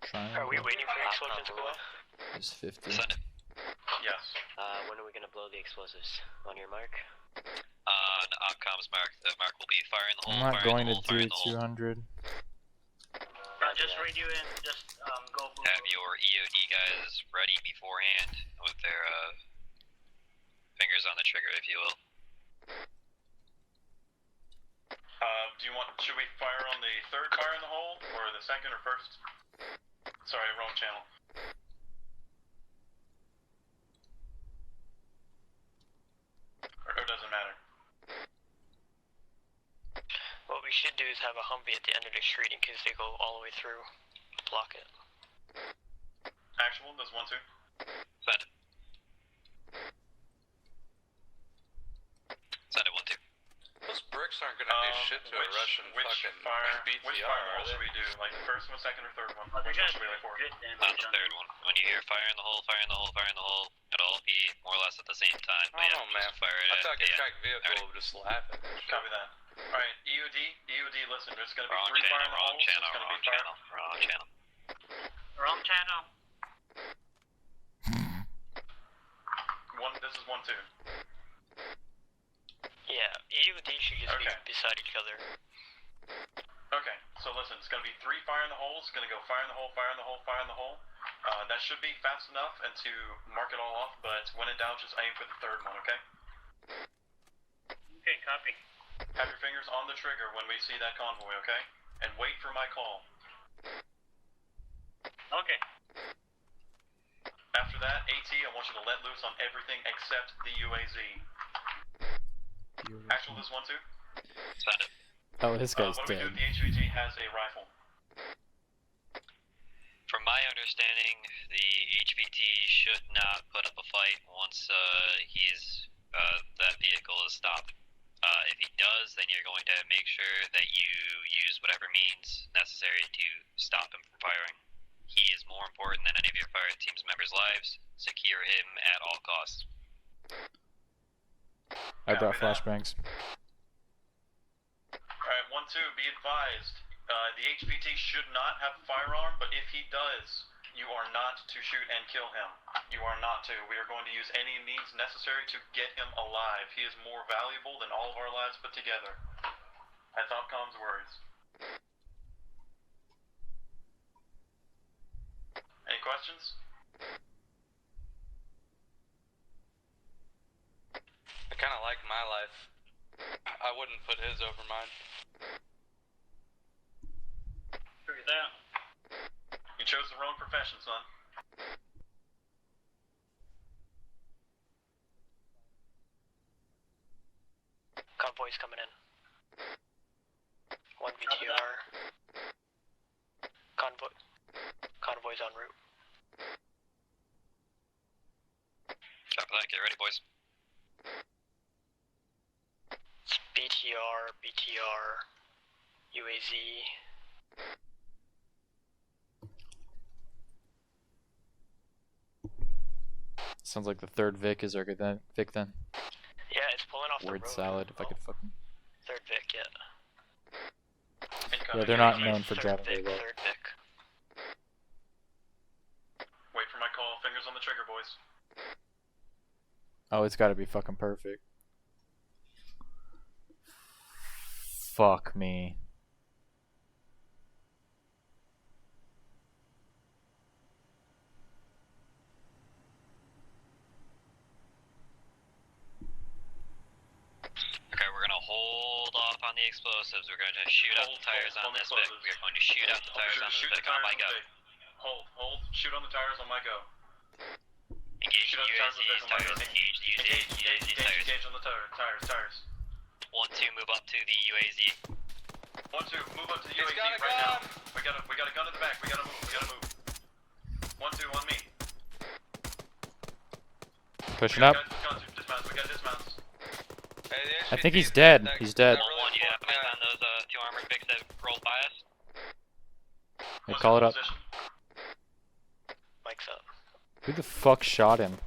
Triangle. Are we waiting for the explosions to go off? Is 50. Yes. When are we gonna blow the explosives? On your mark? On Opcom's mark, the mark will be firing the hole. I'm not firing going the to hole, do firing the hole. 200. Just radio in, just go. Have your EOD guys ready beforehand with their fingers on the trigger, if you will. Should we fire on the third fire in the hole or the second or first? Sorry, wrong channel. Or it doesn't matter. What we should do is have a Humvee at the end of the street in case they go all the way through. Block it. Actual, does 1-2. Send it. Send it 1-2. Those bricks aren't gonna do shit to a Russian fucking BTR, which fire hole should we do? Like the first one, second, or third one? Which one should we like for? On the third one. When you hear fire in the hole, fire in the hole, fire in the hole, it'll all be more or less at the same time. But yeah, man. just fire it I thought at a tracked vehicle would just laugh at that shit. Copy that. Alright, EOD, listen, there's gonna be wrong 3 fire in channel, the wrong holes. channel, It's gonna wrong be fire. channel, wrong channel. Wrong channel. This is 1-2. Yeah, EUD should just be beside each other. Okay, so listen, it's gonna be 3 fire in the holes. It's gonna go fire in the hole, fire in the hole, fire in the hole. That should be fast enough and to mark it all off, but when in doubt, just aim for the third one, okay? Okay, copy. Have your fingers on the trigger when we see that convoy, okay? And wait for my call. Okay. After that, AT, I want you to let loose on everything except the UAZ. Actual, this 1-2? Send it. Oh, this guy's what do we do dead. if the HVT has a rifle? From my understanding, the HVT should not put up a fight once that vehicle is stopped. If he does, then you're going to make sure that you use whatever means necessary to stop him from firing. He is more important than any of your fire team's members' lives. Secure him at all costs. I brought flashbangs. Alright, 1-2, be advised. The HVT should not have a firearm, but if he does, you are not to shoot and kill him. You are not to. We are going to use any means necessary to get him alive. He is more valuable than all of our lives put together. That's Opcom's words. Any questions? I kinda like my life. I wouldn't put his over mine. Figure that. You chose the wrong profession, son. Convoy's coming in. 1 BTR. Convoy's en route. Copy that. Get ready, boys. It's BTR, UAZ. Sounds like the third Vic is our good then. Vic then. Yeah, it's pulling off Word the road. salad, if I could fucking. Third Vic, yeah. Yeah, they're not known for driving very well. Wait for my call. Fingers on the trigger, boys. Oh, it's gotta be fucking perfect. Fuck me. Okay, we're gonna hold off on the explosives. We're gonna shoot out the tires on this bit. We're going to shoot out the tires on this bit. On my go. Hold. Shoot on the tires on my go. Engage the UAZ's tires. Engage the UAZ's tires. Engage on the tires. 1-2, move up to the UAZ. 1-2, move up to the UAZ right now. We got a gun in the back. We gotta move. 1-2 on me. Pushing up. We got dismounts. I think he's dead. He's dead. 1-1, you have eyes on those two armored pigs that rolled by us? They call it up. Mike's up. Who the fuck shot him?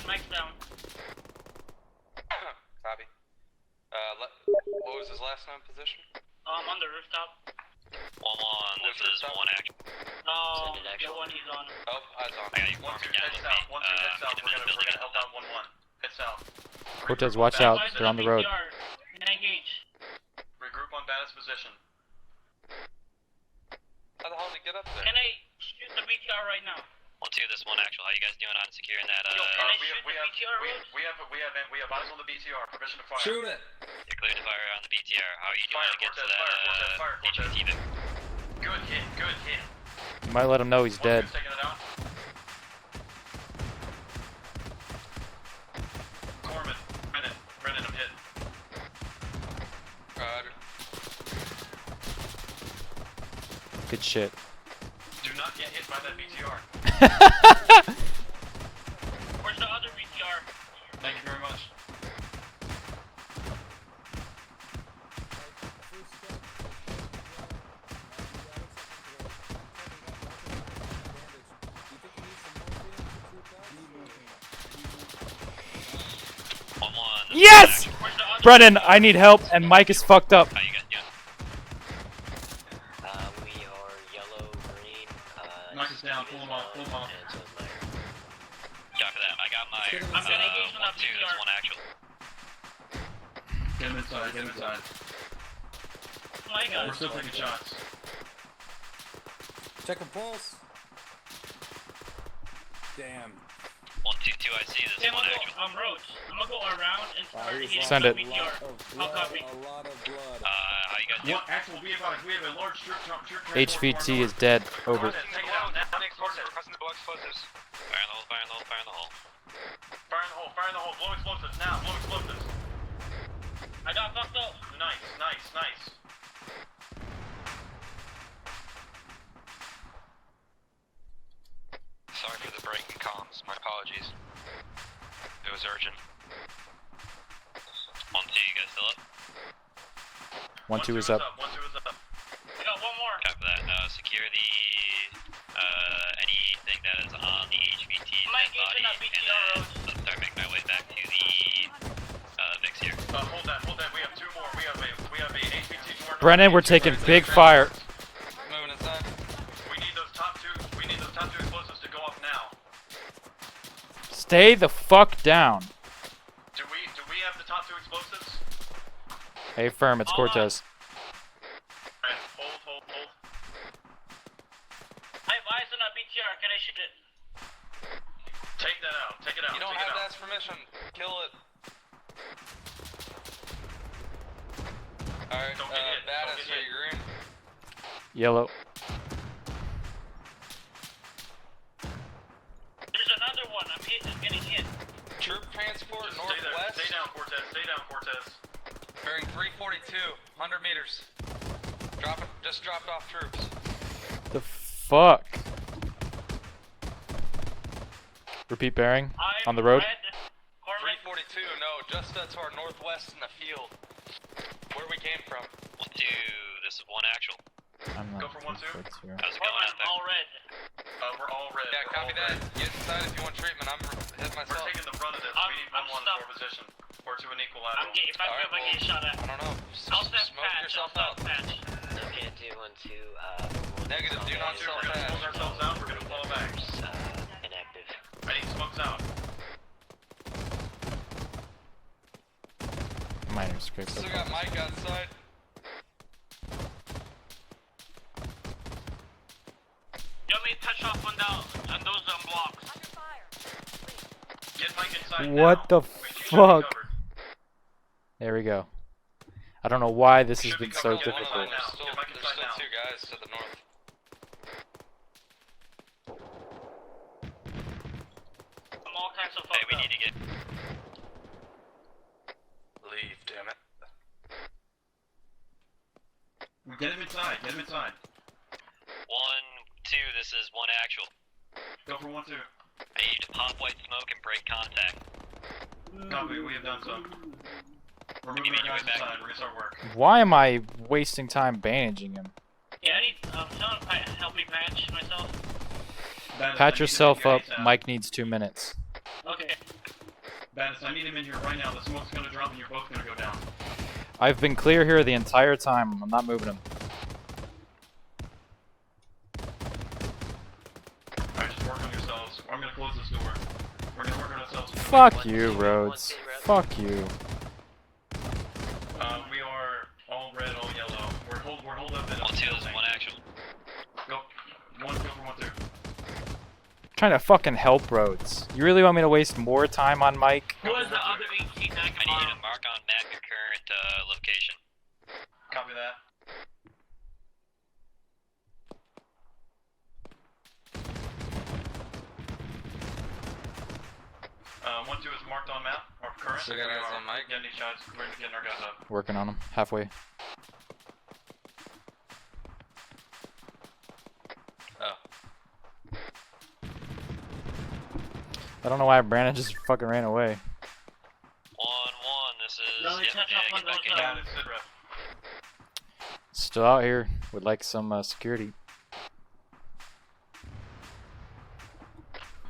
Mike's down. Copy. What was his last known position? On the rooftop. 1-1, this is one action. Oh, the one he's on. Oh, eyes on. I got you forming down with me. 1-2, head south. We're gonna help out 1-1. Head south. Cortez, watch out. They're on the road. Engage. Regroup on Baddhist position. How the hell did he get up there? Can I shoot the BTR right now? 1-2, this one actual. How you guys doing on securing that? Can I shoot the BTR road? We have eyes on the BTR. Permission to fire. Shoot it! You're clear to fire on the BTR. How are you doing against that HVT bit? Good hit. You might let him know he's dead. Taking it out. Corman, Brennan, I'm hit. Roger. Good shit. Do not get hit by that BTR. Where's the other BTR? Thank you very much. Yes! Brennan, I need help, and Mike is fucked up. How you guys doing? We are yellow, green, Knock us down, pull him off. and so is Meyer. Copy that. I got my I'm gonna engage with that 1-2, this BTR. one actual. Get him inside. My God. We're still taking shots. Check a pulse. Damn. 1-2-2, I see this Hey, one I'm actual. gonna go on roads. I'm gonna go around and start hitting Send the it. BTR. I'll copy. A lot of blood. How you guys doing? Actual, we have a large troop HVT is dead. Over. Take it out now. Requesting the blow explosives. Fire in the hole, fire in the hole, fire in the hole. Fire in the hole. Blow explosives now. Blow explosives. I got fucked up. Nice. Sorry for the break in comms. My apologies. It was urgent. 1-2, you guys still up? 1-2 is up. 1-2 is up. I got one more. Copy that. Secure the anything that is on the HVT Mike, body, engage in that BTR and then I'll start making my way back to the Vix here. Hold that. We have two more. We have a HVT torn. Brennan, we're taking big fire. Moving inside. We need those top two explosives to go off now. Stay the fuck down. Do we have the top two explosives? Hey, firm, it's Cortez. Alright, hold. I have eyes on that BTR. Can I shoot it? Take it out. You don't have that's permission. Kill it. Alright, Don't get hit. Baddhist, are you green? Yellow. There's another one. I'm getting hit. Troop transport Just northwest. Stay down, Cortez. Bearing 342, 100 meters. Just dropped off troops. The fuck? Repeat bearing. On the road. 342, no, just to our northwest in the field. Where we came from. 1-2, this is one actual. I'm not. Go for 1-2. How's it going out there? All red. We're all red. Yeah, copy that. Get inside if you want treatment. I'm hitting myself. We're taking the front of this. We need 1-1 for position. Or to an I'm equilateral. getting, if I Alright, get shot at. I don't know. I'll step Smoke patch. yourself I'll out. step patch. Okay, 212, Negative, do not We're gonna close ourselves out, we're gonna fall back. inactive. I need smokes out. Minor scrape. Still got Mike outside. You want me to touch off on those blocks? Get Mike inside What now. the fuck? There we go. I don't know why this has been so difficult. There's still two guys to the north. I'm all kinds of Hey, we need to get. Leave, damn it. Get him inside, get him inside. 1-2, this is one actual. Go for 1-2. I need to pop white smoke and break contact. Copy, we have done so. We're moving our guys inside, we're gonna start work. Why am I wasting time bandaging him? Yeah, I need someone to help me patch myself. Patch yourself up. Mike needs 2 minutes. Okay. Baddhist, I need him in here right now. The smoke's gonna drop and you're both gonna go down. I've been clear here the entire time. I'm not moving him. Alright, just work on yourselves. I'm gonna close this door. We're gonna work on ourselves. Fuck you, Rhodes. Fuck you. We are all red, all yellow. We're hold up at 1-2, this is one actual. Go. Go for 1-2. Trying to fucking help Rhodes. You really want me to waste more time on Mike? Who is the other 18 that I I can need you to mark on map your current location. Copy that. One, 2 is marked on map. Our current. So got eyes on Mike. Getting these shots. We're getting our guys up. Working on him. Halfway. Oh. I don't know why Brandon just fucking ran away. 1-1, this is. No, Yep, touch yeah, off get on back those, in. Got it, sit rep. Still out here. Would like some security.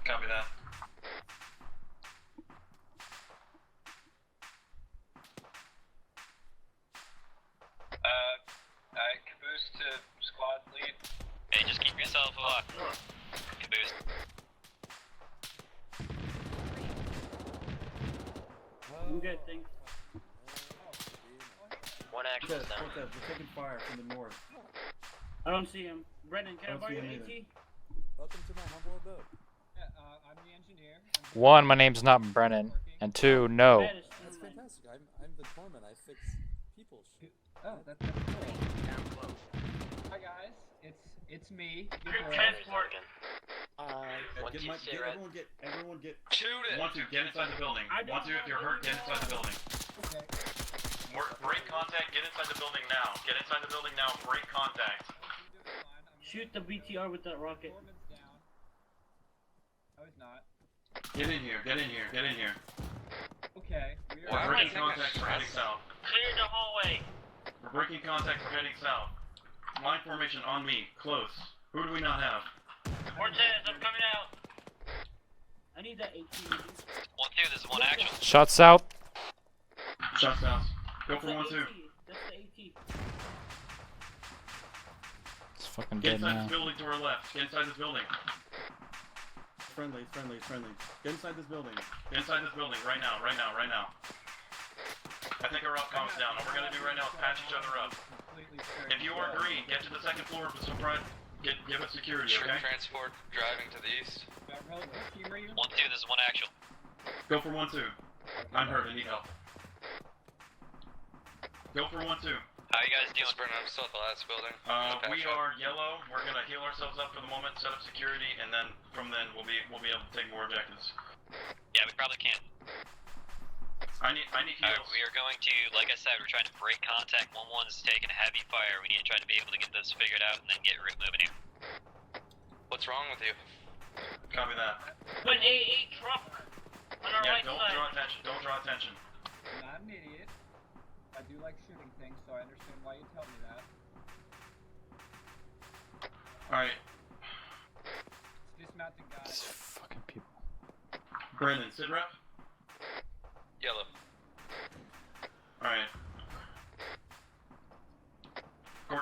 Copy that. Alright, caboose to squad lead. Hey, just keep yourself alive. Caboose. I'm good, thanks. One actual Cortez, down. Cortez, we're taking fire from the north. I don't see him. Brendan, can I borrow your AT? Welcome to my humble abode. Yeah, I'm the engineer. 1, my name's not Brennan. And 2, no. That's fantastic. I'm the corpsman. I fix people's shit. Oh, that's cool. Hi guys, it's me. transport. Everyone get. Shoot it! 1-2, get inside the building. 1-2, if you're hurt, get inside the building. Okay. Break contact, get inside the building now. Get inside the building now, break contact. Shoot the BTR with that rocket. Down. No, he's not. Get in here, get in here, get in here. Okay. We're breaking contact for heading south. Clear the hallway. We're breaking contact for heading south. Line formation on me, close. Who do we not have? Cortez, I'm coming out. I need that AT. 1-2, this is one actual. Shots out. Shots south. Go for That's the 1-2. AT. That's the AT. It's fucking Get dead inside now. this building to our left. Get inside this building. Friendly. Get inside this building. Get inside this building right now. I think our outcom's down. What we're gonna do right now is patch each other up. If you are green, get to the second floor with some pride. Give us security, okay? Transport driving to the east. 1-2, this is one actual. Go for 1-2. I'm hurt. I need help. Go for 1-2. How you guys doing? Brennan, I'm still at the last building. We are yellow. We're gonna heal ourselves up for the moment, set up security, and then from then we'll be able to take more objectives. Yeah, we probably can't. I need heals. Alright, we are going to, like I said, we're trying to break contact. 1-1's taking a heavy fire. We need to try to be able to get this figured out and then get moving here. What's wrong with you? Copy that. Put a truck on our right Don't side. draw attention. Don't draw attention. I'm not an idiot. I do like shooting things, so I understand why you tell me that. Alright. Dismounting guys. These fucking people. Brandon, sit rep. Yellow.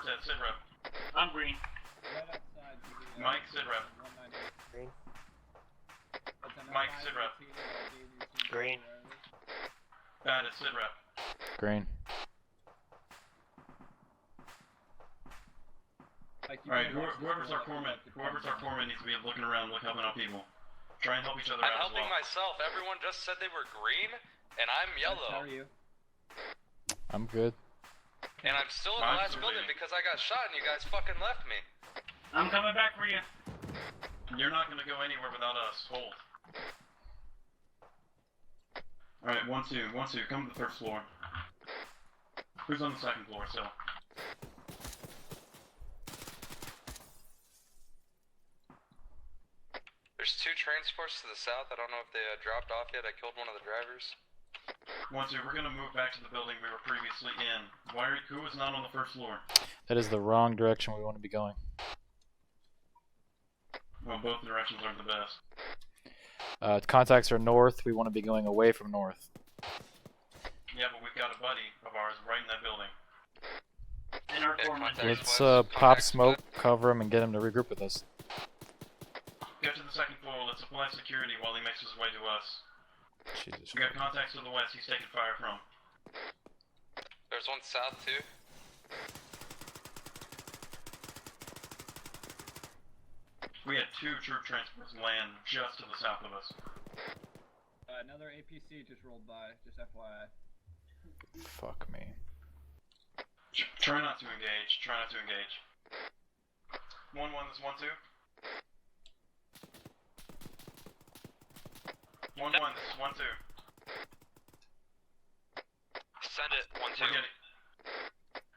Cortez, sit rep. I'm green. Right outside. Mike, sit rep. 198. Green. Mike, sit rep. Green. Baddhist, sit rep. Green. Alright, whoever's our foreman needs to be looking around, helping out people. Try and help each other I'm out as helping well. myself. Everyone just said they were green, and I'm yellow. How are you? I'm good. And I'm still in the last building because I got shot and you guys fucking left me. I'm coming back for you. You're not gonna go anywhere without us. Hold. Alright, 1-2, come to the first floor. Who's on the second floor still? There's 2 transports to the south. I don't know if they dropped off yet. I killed one of the drivers. 1-2, we're gonna move back to the building we were previously in. Who is not on the first floor? That is the wrong direction we want to be going. Well, both directions aren't the best. Contacts are north. We want to be going away from north. Yeah, but we've got a buddy of ours right in that building. In our foreman. Let's pop smoke, cover him, and get him to regroup with us. Get to the second floor, let's apply security while he makes his way to us. Jesus. We got contacts to the west, he's taking fire from. There's one south too. We had 2 troop transports land just to the south of us. Another APC just rolled by, just FYI. Fuck me. Try not to engage, 1-1, this 1-2. 1-1, this is 1-2. Send it, 1-2.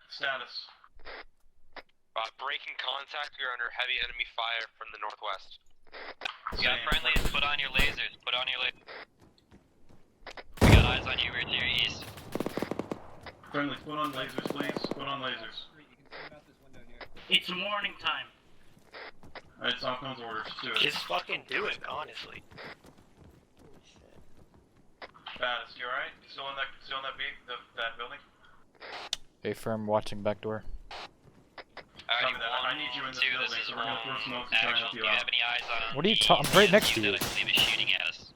Status. Breaking contact, you're under heavy enemy fire from the northwest. You got friendlies, put on your lasers, We got eyes on you, we're to your east. Friendlies, put on lasers, please. Put on lasers. It's morning time. Alright, Falcon's orders. Do it. Just fucking do it, honestly. Baddhist, you alright? You still in that building? A firm watching back door. Copy that. I need you in this building, so we're gonna throw smokes and try and help you out. What are you talking? I'm right next to you. Shooting at us.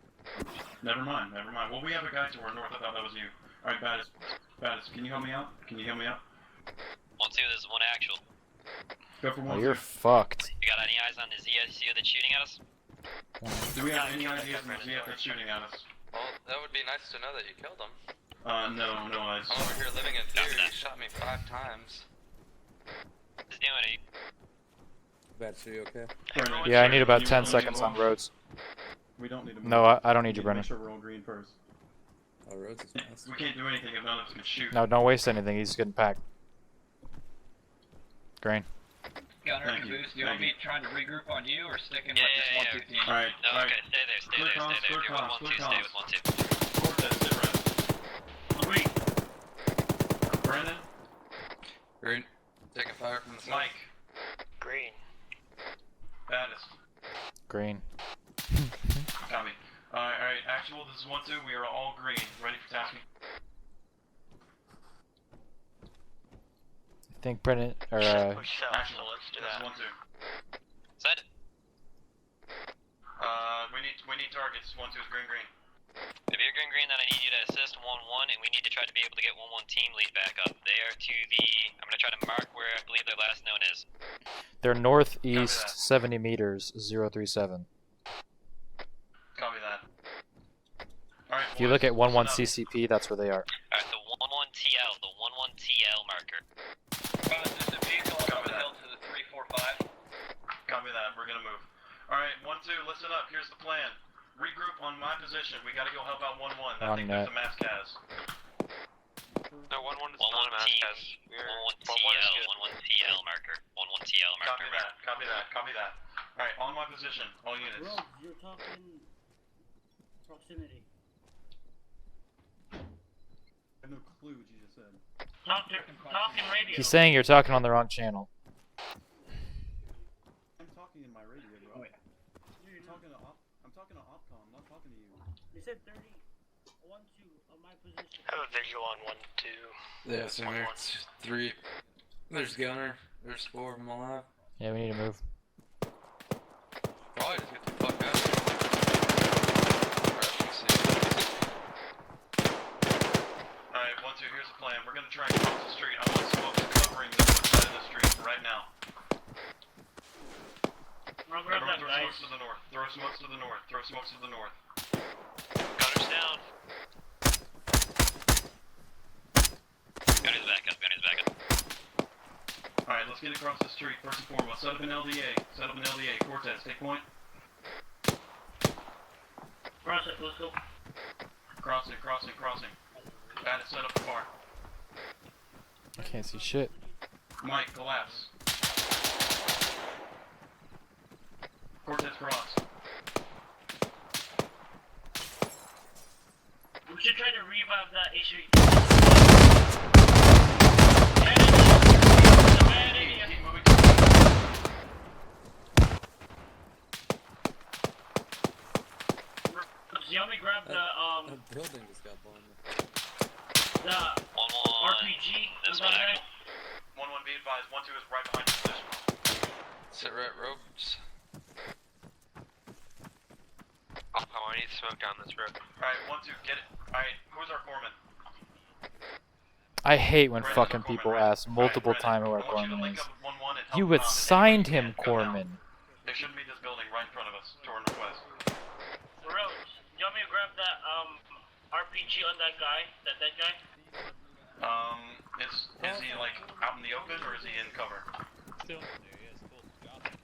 Never mind. Well, we have a guy to our north. I thought that was you. Alright, Baddhist, can you help me out? 1-2, this is 1 actual. Go for 1-2. Oh, you're fucked. You got any eyes on the ZSU that's shooting at us? Do we have any ideas on the ZF that's shooting at us? Well, that would be nice to know that you killed him. No eyes. I'm over here living in fear. You shot me 5 times. Just doing it. Batch, are you okay? Yeah, I need about 10 seconds on roads. We don't need to move. No, I don't need you, Brennan. Make sure we're all green first. Oh, roads is fast. We can't do anything if none of us can shoot. No, don't waste anything. He's getting packed. Green. Gunner and Caboose, do you want me trying to regroup on you or sticking with this 115? Alright, No, okay, stay there. If you're 1-1-2, stay with 1-2. Cortez, sit right. Green. Brandon? Green. Taking fire from the south. Mike. Green. Baddhist. Green. Copy. Alright, actual, this is 1-2, we are all green. Ready for tasking? I think Brennan, or Actual, let's do that. 1-2. Send it. We need targets. 1-2 is green. If you're green, then I need you to assist 1-1, and we need to try to be able to get 1-1 team lead back up. They are to the, I'm going to try to mark where I believe their last known is. they're northeast 70 meters, 037. Copy that. Alright, If you look at 11 CCP, that's where they are. Alright, the 1-1 TL, the 1-1 TL marker. There's a vehicle on the hill to the 345. Copy that, we're gonna move. Alright, 1-2, listen up, here's the plan. Regroup on my position, we gotta go help out 1-1. I think there's a mass Kaz. No, 1-1 is 1-1 not a mass team, Kaz. 1-1 TL marker. 1-1 TL marker. Copy that. Alright, on my position, all units. Bro, you're talking proximity. I have no clue what you just said. Talking radio. He's saying you're talking on the wrong channel. I'm talking in my radio, bro. Oh, yeah. I'm talking to Opcom, not talking to you. They said 30, 1-2 on my position. I have a visual on 1-2. Yeah, same here. 3. There's Gunner. There's 4 of them alive. Yeah, we need to move. Probably just get the fuck out. Alright, 1-2, here's the plan. We're gonna try and cross the street. I want smoke covering the north side of the street right now. Everyone throw smokes to the north. Throw smokes to the north. Throw smokes to the north. Gunner's down. Gunner's back up. Gunner's back up. Alright, let's get across the street. First and foremost, set up an LDA. Set up an LDA. Cortez, take point. Cross it, let's go. Crossing, crossing, crossing. Baddist, set up the bar. I can't see shit. Mike, collapse. Cortez, cross. We should try to revive that issue. Help me grab the building just got blown. the RPG. This one actual. 1-1, be advised. 1-2 is right behind your position. Sit right ropes. Oh, I need smoke down this road. Alright, 1-2, get it. Alright, who's our foreman? I hate when Brandon's fucking our foreman, people right? ask multiple Alright, times who our Brandon, I want you to corpsman link is. up with 1-1 and help You them out. assigned If him they can't, go down. corpsman. They shouldn't be this building right in front of us, to our northwest. Rose, you want me to grab that RPG on that guy, that dead guy? Is he like out in the open or is he in cover? Still. There he is. Cool. Drop it.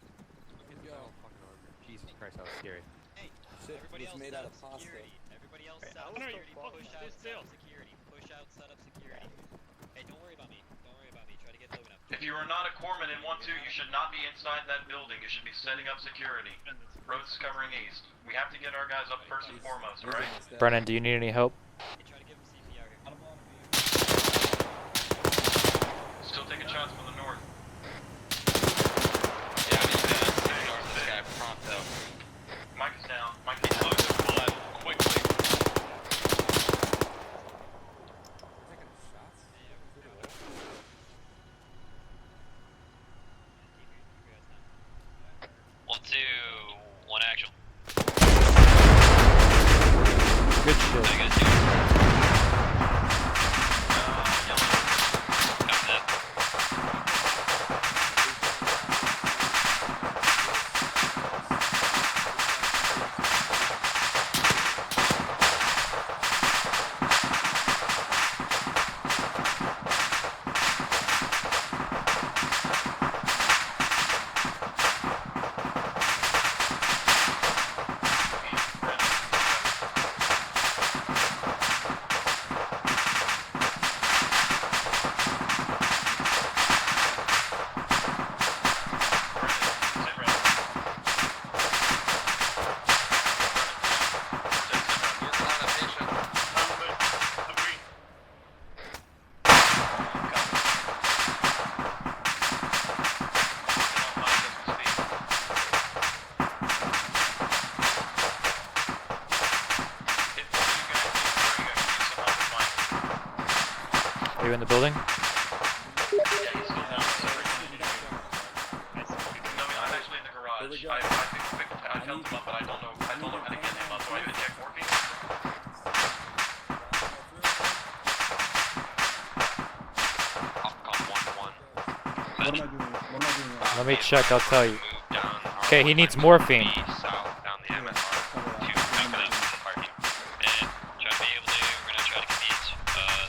Jesus Christ, that was scary. Hey, Shit, everybody it's else made set out up of pasta. security. Everybody else Hey, set up what the security. fuck? Push out, set up security. Push out, set up security. Hey, don't worry about me. Don't worry about me. Try to get low enough. If you are not a corpsman in 1-2, you should not be inside that building. You should be setting up security. Roads covering east. We have to get our guys up first and foremost, alright? Brennan, do you need any help? Hey, try to give him CPR here. Still taking shots from the north. Yeah, I need to north of this guy pronto. Mike is down. Mike needs to look at blood quickly. One, two, one action. Good What are you shit. guys doing? Copy that. Are you in the building? I'm actually in the garage. I helped him up, but I don't know how to get him up. So I have a check working. I'll call 1-1. Let me check, I'll tell you. Okay, he needs morphine. South down the MSR. Copy that. Fire team. And try to be able to, we're gonna try to compete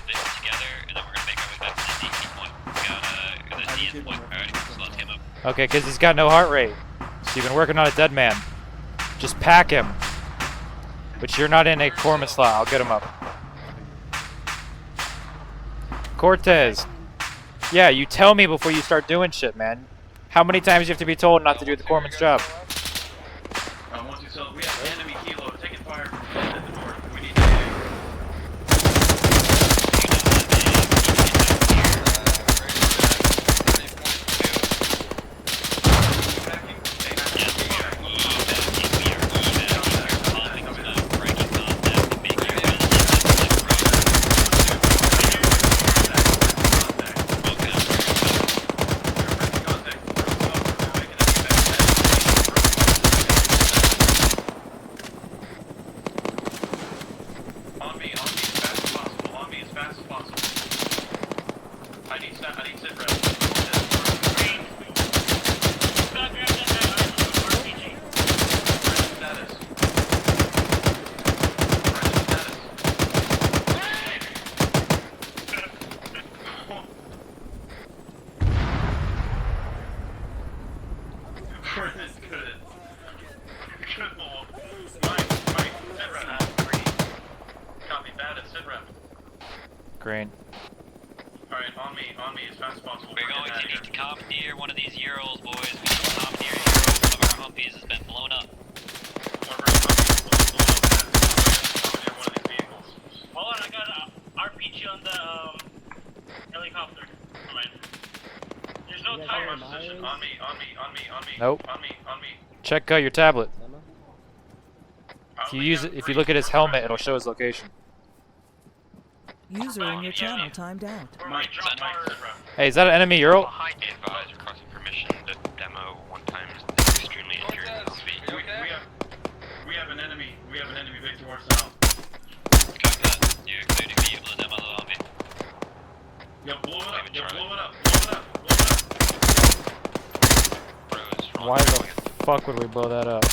this together, and then we're gonna make our way back to the DC point. We got the CS point. Alright, so let's get him up. Okay, because he's got no heart rate. So you've been working on a dead man. Just pack him. But you're not in a corpsman slot. I'll get him up. Cortez. Yeah, you tell me before you start doing shit, man. How many times do you have to be told not to do the corpsman's job? Once you sell, we have enemy kilo taking fire from at the north. We need to I need sit rep. Status. That's good. Good ball. Mike, sit rep. Copy Baddhist, sit rep. Green. Alright, on me as fast as possible. We're going to need to commandeer one of these Urals, boys. We need to commandeer Urals. One of our Humvees has been blown up. Hold on, I got an RPG on the helicopter. Alright. There's no timer. Position. On me. Nope. On me. Check your tablet. If you use it, if you look at his helmet, it'll show his location. User in your channel timed out. Hey, is that an enemy Ural? Advise requesting permission to demo one time is extremely injured. We have an enemy big to our south. Copy that. You're clear to be able to demo the Humvee. Yo, blow it up. Why the fuck would we blow that up?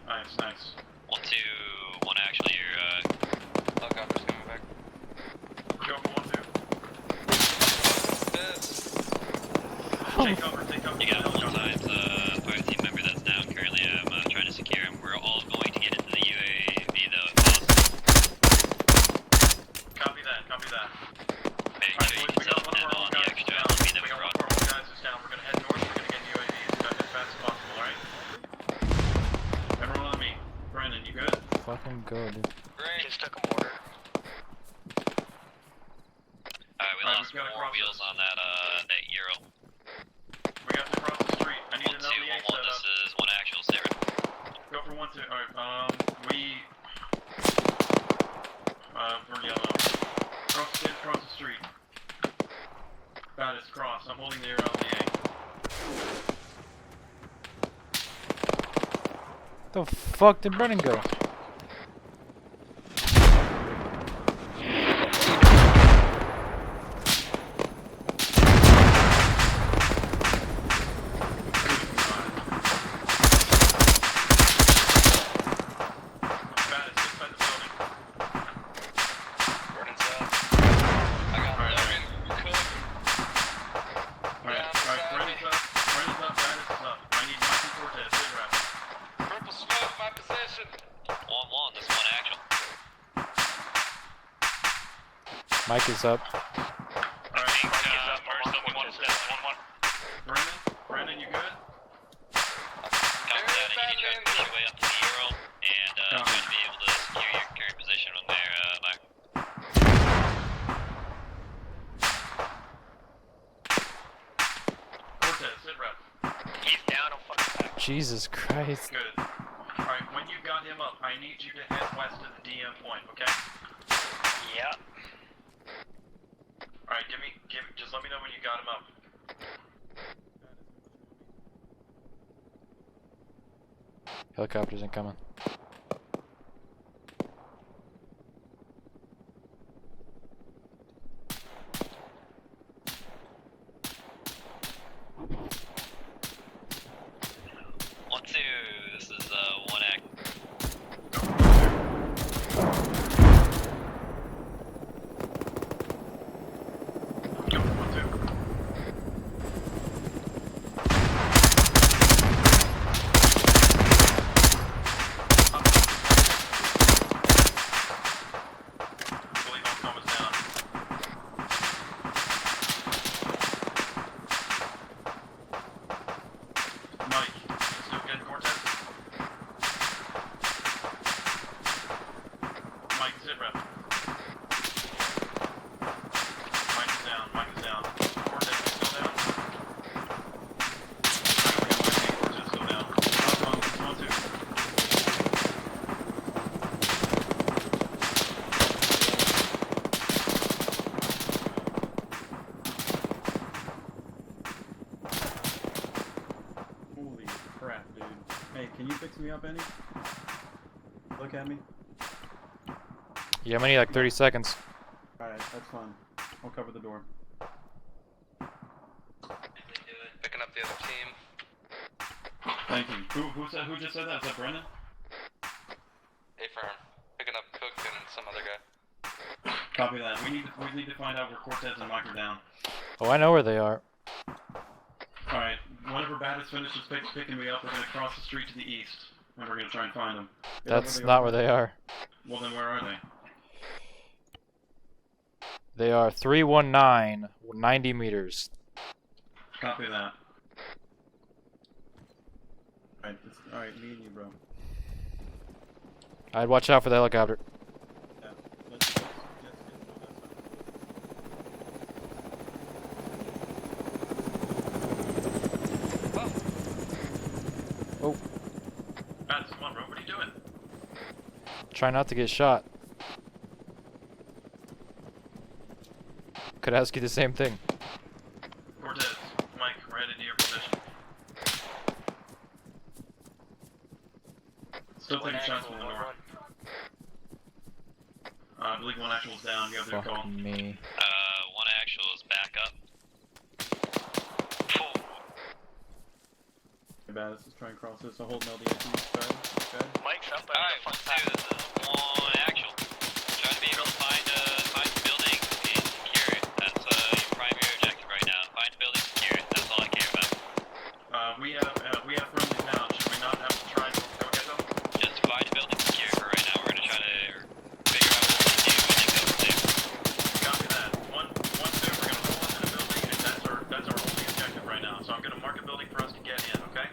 Nice. 1, 2, 1 actually, your helicopter's coming back. Go for 1, 2. Take cover. You got multiple times, fire team member that's down currently. I'm trying to secure him. We're all going to get into the UAV though, if possible. Copy that. Make sure you can set up demo on the extra LP that we brought. We're gonna head north, we're gonna get UAVs as fast as possible, alright? Everyone on me. Brandon, you good? Fucking go, dude. Just took a mortar. Alright, we lost 4 wheels on that Ural. We have to cross the street. I need 1, 2, to know the 1, 1, this is 1 actual, Sarah. Go for 1, 2. Alright, we're yellow. Cross the street. Baddhist, cross. I'm holding the LDA. The fuck did Brennan go? Mike is up. Brandon, you good? Copy that, and you can try to push your way up to the Ural, and try to be able to secure your current position from there, Mike. Cortez, sit rep. He's down, I'm fucking back. Jesus Christ. Good. Alright, when you got him up, I need you to head west to the DM point, okay? Yeah. Alright, just let me know when you got him up. Helicopters incoming. This is 1 act. Go for 1, 2. Can you fix me up any? Look at me. Yeah, I'm gonna need like 30 seconds. Alright. Alright, that's fine. I'll cover the door. Picking up the other team. Thank you. Who just said that? Is that Brennan? A-Firm. Picking up Cook and some other guy. Copy that. We need to find out where Cortez and Mike are down. Oh, I know where they are. Alright, whenever Baddhist finishes picking me up, we're going to cross the street to the east, and we're going to try and find them. That's not where they are. Well, then where are they? They are 319, 90 meters. Copy that. Alright, me and you, bro. I'd watch out for the helicopter. Yeah, Oh. Baddhist, come on, bro. What are you doing? Try not to get shot. Could ask you the same thing. Cortez, Mike, we're headed to your position. Still taking shots from the north. I believe one actual is down. You have their call. Me. One actual is back up. Hey, Baddhist, let's try and cross this. I'll hold an LDS. Okay. Mike's up there. Alright, 1-2, this is one actual. Trying to be able to find the building and secure it. That's your primary objective right now. Find the building, secure it. That's all I care about. We have friendlies now. Should we not have to try and go get them? Just find the building, secure it for right now. We're gonna try to figure out what to do when they go to. Copy that. 1-2, we're gonna roll into the building, and that's our only objective right now. So I'm gonna mark a building for us to get in, okay?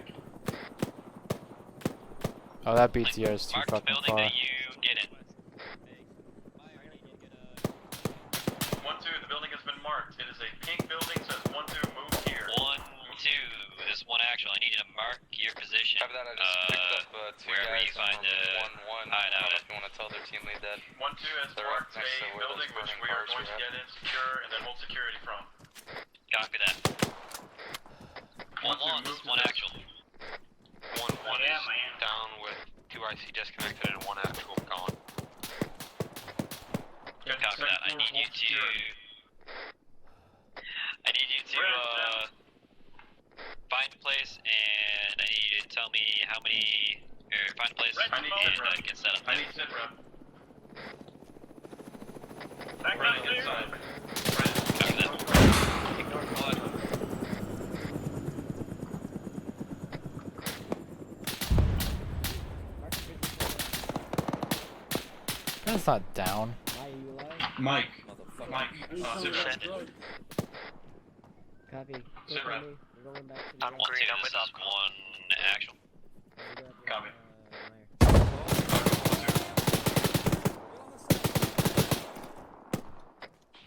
Oh, that BTR is too Mark the fucking building far. that you get in. 1-2, the building has been marked. It is a pink building, says 1-2, move here. 1-2, this is one actual. I need you to mark your position. After that, I just picked up two wherever guys you find the 1-1. I don't know hideout. if you want to tell their team lead that. 1-2 has They're marked next to a where building those which burning we are cars going to were get in, secure, and then hold security from. Copy that. 1-1, this is one actual. 1-1 is down with 2 IC disconnected and 1 actual gone. Copy that. I need you to find a place, and I need you to tell me how many, or find a place and get set up. I need sit rep. Back Right up there. inside. Copy that. Ignore blood. That's not down. Mike. Motherfucker. Mike. Sit rep. Copy. Sit rep. We're going back to the I'm right. green, I'm This with is one actual. Copy.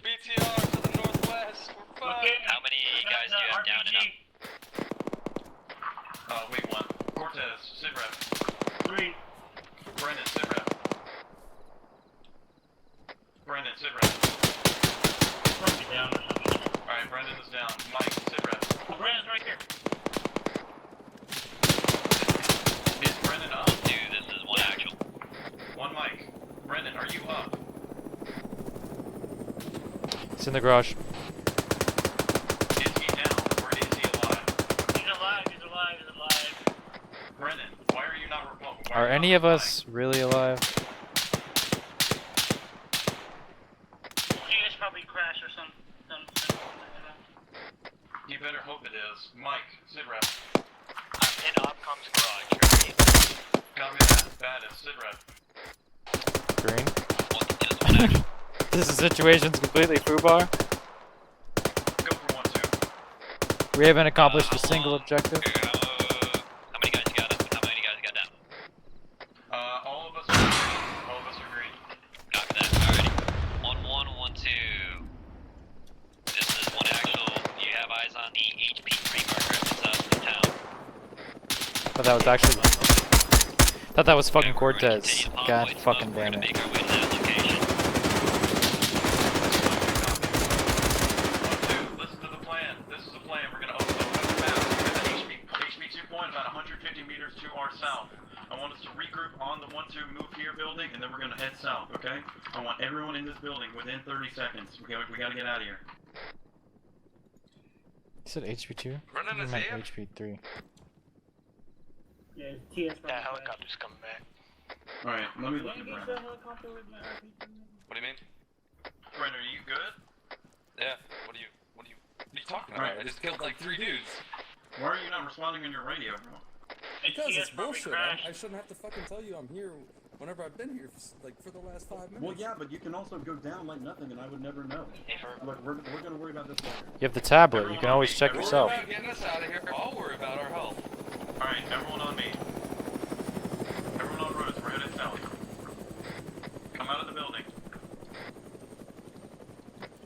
BTR to the northwest. We're fine. How many guys do you have down and up? Wait, 1. Cortez, sit rep. 3. Brendan, sit rep. Brendan, sit rep. Broke it down or something. Alright, Brendan is down. Mike, sit rep. Oh, Brandon's right here. Is Brendan up? Dude, this is one actual. 1 Mike. Brendan, are you up? It's in the garage. Is he down, or is he alive? He's alive, he's alive, he's alive. Brendan, why are you not replying? Are any of us really alive? You guys probably crash or something like that. You better hope it is. Mike, sit rep. I'm in Opcom's garage. Copy that. Baddhist, sit rep. Green? One actual. This situation's completely foobar. Go for 1-2. We haven't accomplished a single objective. How many guys you got up and how many guys you got down? All of us are green. All of us are green. Copy that. Alrighty. 1-1, 1-2. This is one actual. You have eyes on the HP3 marker that's up in town. But that was actually... Thought that was fucking Cortez. God fucking damn it. Make our way to that location. 1-2, listen to the plan. This is the plan. We're gonna open up the map. We're gonna HP 2 point about 150 meters to our south. I want us to regroup on the 1-2 move here building, and then we're gonna head south, okay? I want everyone in this building within 30 seconds. We gotta get out of here. You said HP2? Running You a meant Zam? HP3. Yeah, it's TS That helicopter's coming back. Alright, let me look Can at I get Brennan. the helicopter with my RPG? What do you mean? Brennan, are you good? Yeah. What are you talking about? Right. I just killed like 3 dudes. Why are you not responding on your radio, bro? Because it's bullshit. crashed. I shouldn't have to fucking tell you I'm here whenever I've been here for the last 5 minutes. Well, yeah, but you can also go down like nothing, and I would never know. Look, we're gonna worry about this later. You have the tablet. You can always check Don't yourself. worry about getting us out of here. I'll worry about our health. Alright, everyone on me. Everyone on roads, we're headed south. Come out of the building.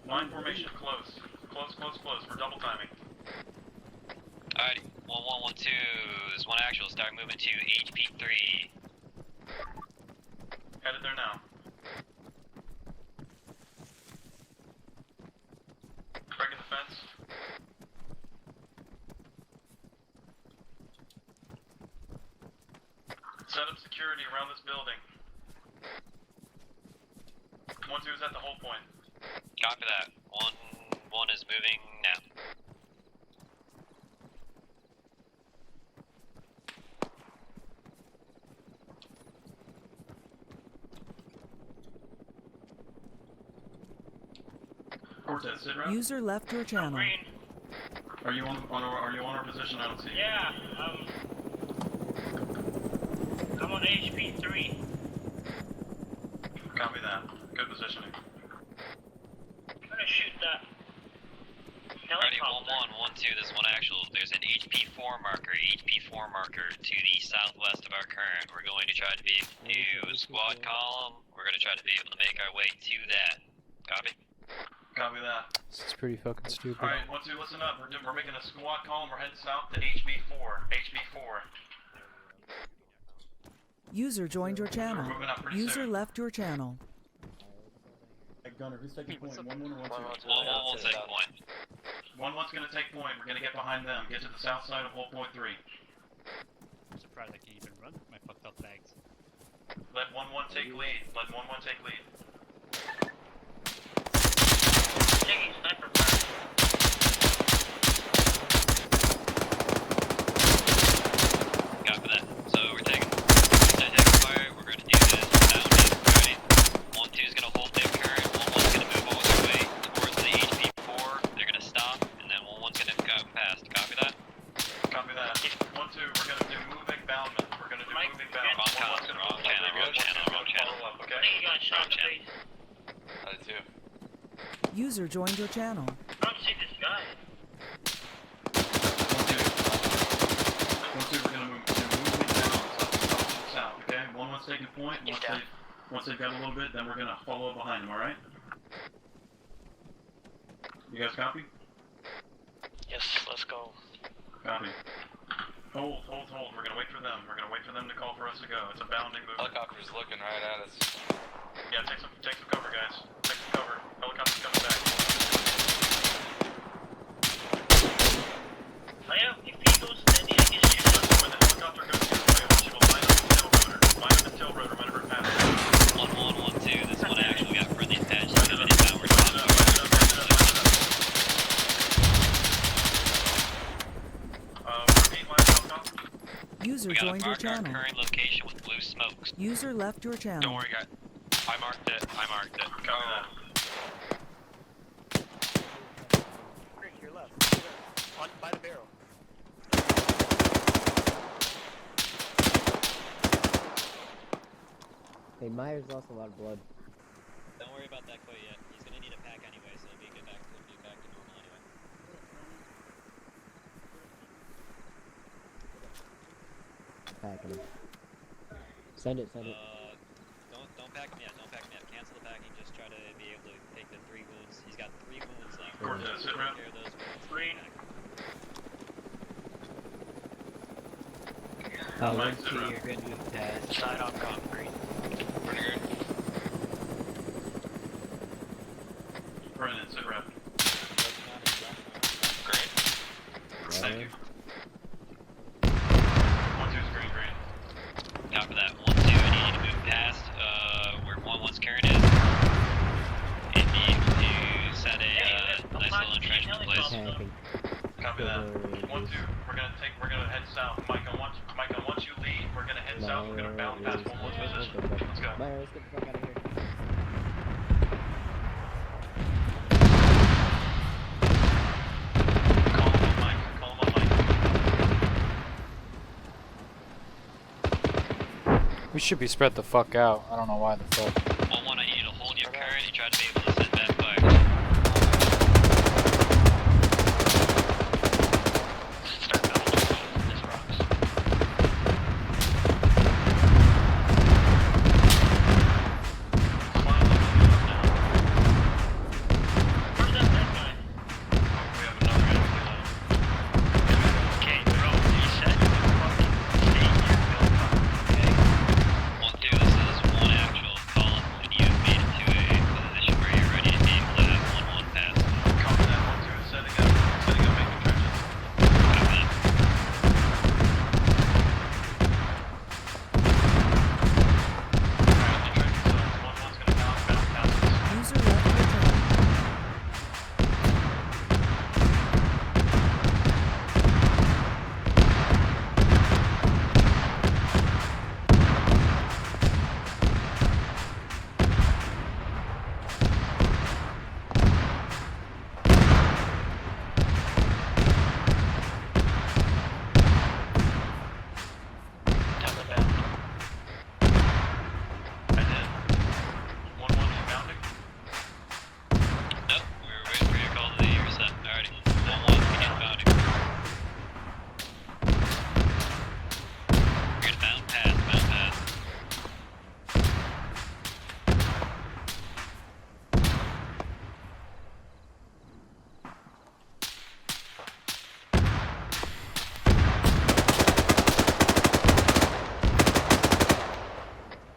Line formation, close. Close. We're double timing. Alrighty, 1112 is one actual. Start moving to HP3. Headed there now. Breaking the fence. Set up security around this building. 1-2 is at the hold point. Copy that. 1-1 is moving now. Cortez, sit rep. User left your channel. Green. Are you on our position? I don't see you. Yeah, I'm on HP3. Copy that. Good positioning. I'm gonna shoot that Alrighty, helicopter. 1112, this one actual. There's an HP4 marker to the southwest of our current. We're going to try to be a squad column. We're going to try to be able to make our way to that. Copy? Copy that. This is pretty fucking stupid. Alright, 1-2, listen up. We're making a squad column. We're heading south to HB4. HB4. User joined your channel. We're moving up pretty User soon. left your channel. Hey, Gunner, who's taking point? 1-1 or 1-2? 1-1 take point. 1-1's gonna take point. We're gonna get behind them. Get to the south side of hold point 3. I'm surprised I can even run with my fucked up legs. Let 1-1 take lead. Let 1-1 take lead. Taking sniper fire. Copy that. So we're taking fire. We're going to do this bounding. Alright. 1-2's going to hold their current. 1-1's going to move all their way towards the HP4. They're going to stop, and then 1-1's going to go past. Copy that? Copy that. 1-2, we're gonna do moving boundment. We're gonna do moving boundment. Wrong channel. Okay? I think you got shot in the face. I did too. User joined your channel. I don't see this guy. 1-2, we're gonna move down south, okay? 1-1's taking point. Once they've got a little bit, then we're gonna follow up behind them, alright? You guys copy? Yes, let's go. Copy. Hold. We're gonna wait for them. We're gonna wait for them to call for us to go. It's a bounding movement. Helicopter's looking right at us. Yeah, take some cover, guys. Take some cover. Helicopter's coming back. If he goes steady, I can shoot him. When the helicopter goes the other way, I want you to line up the tail rotor. Line up the tail rotor whenever it passes. 1-1, 1-2. This one actually got friendly attached to the tower. User We gotta joined your mark our channel. current location with blue smokes. User left your channel. Don't worry, guys. I marked it. Copy that. Great, your left. On by the barrel. Hey, Myers lost a lot of blood. Don't worry about that quite yet. He's gonna need a pack anyway, so he'll be back to normal anyway. Packing him. Send it. Don't pack him yet. Cancel the packing. Just try to be able to take the 3 wounds. He's got 3 wounds left. Cortez, sit around. Take care of those wounds. Green. Mike, sit around. Side on concrete. Pretty good. Brennan, sit around. Great. Thank you. 1-2's green. Copy that. 1-2 camping. Copy that. 1-2. We're gonna head south. Micah, once you lead, we're gonna head south. We're gonna bound past 1-1's position. Let's go. Maya, let's get the fuck out of here. Call him on Mike. We should be spread the fuck out. I don't know why the fuck. 1-1, I need you to hold your current and try to be able to send back fire. Start building these rocks. Where's that dead guy? We have another enemy below. Okay, bro, reset. Fucking stay in your build up, okay? 1-2, this is one actual call, and you have made it to a position where you're ready to be able to have 1-1 pass. Copy that. 1-2 is setting up making trenches. Copy that. Alright, the trench zones. 1-1's gonna bound past us. User left your channel. Down the bound. I did. 1-1, you bounding? Nope, we were waiting for your call to the reset. Alrighty. 1-1, begin bounding. You're gonna bound pass.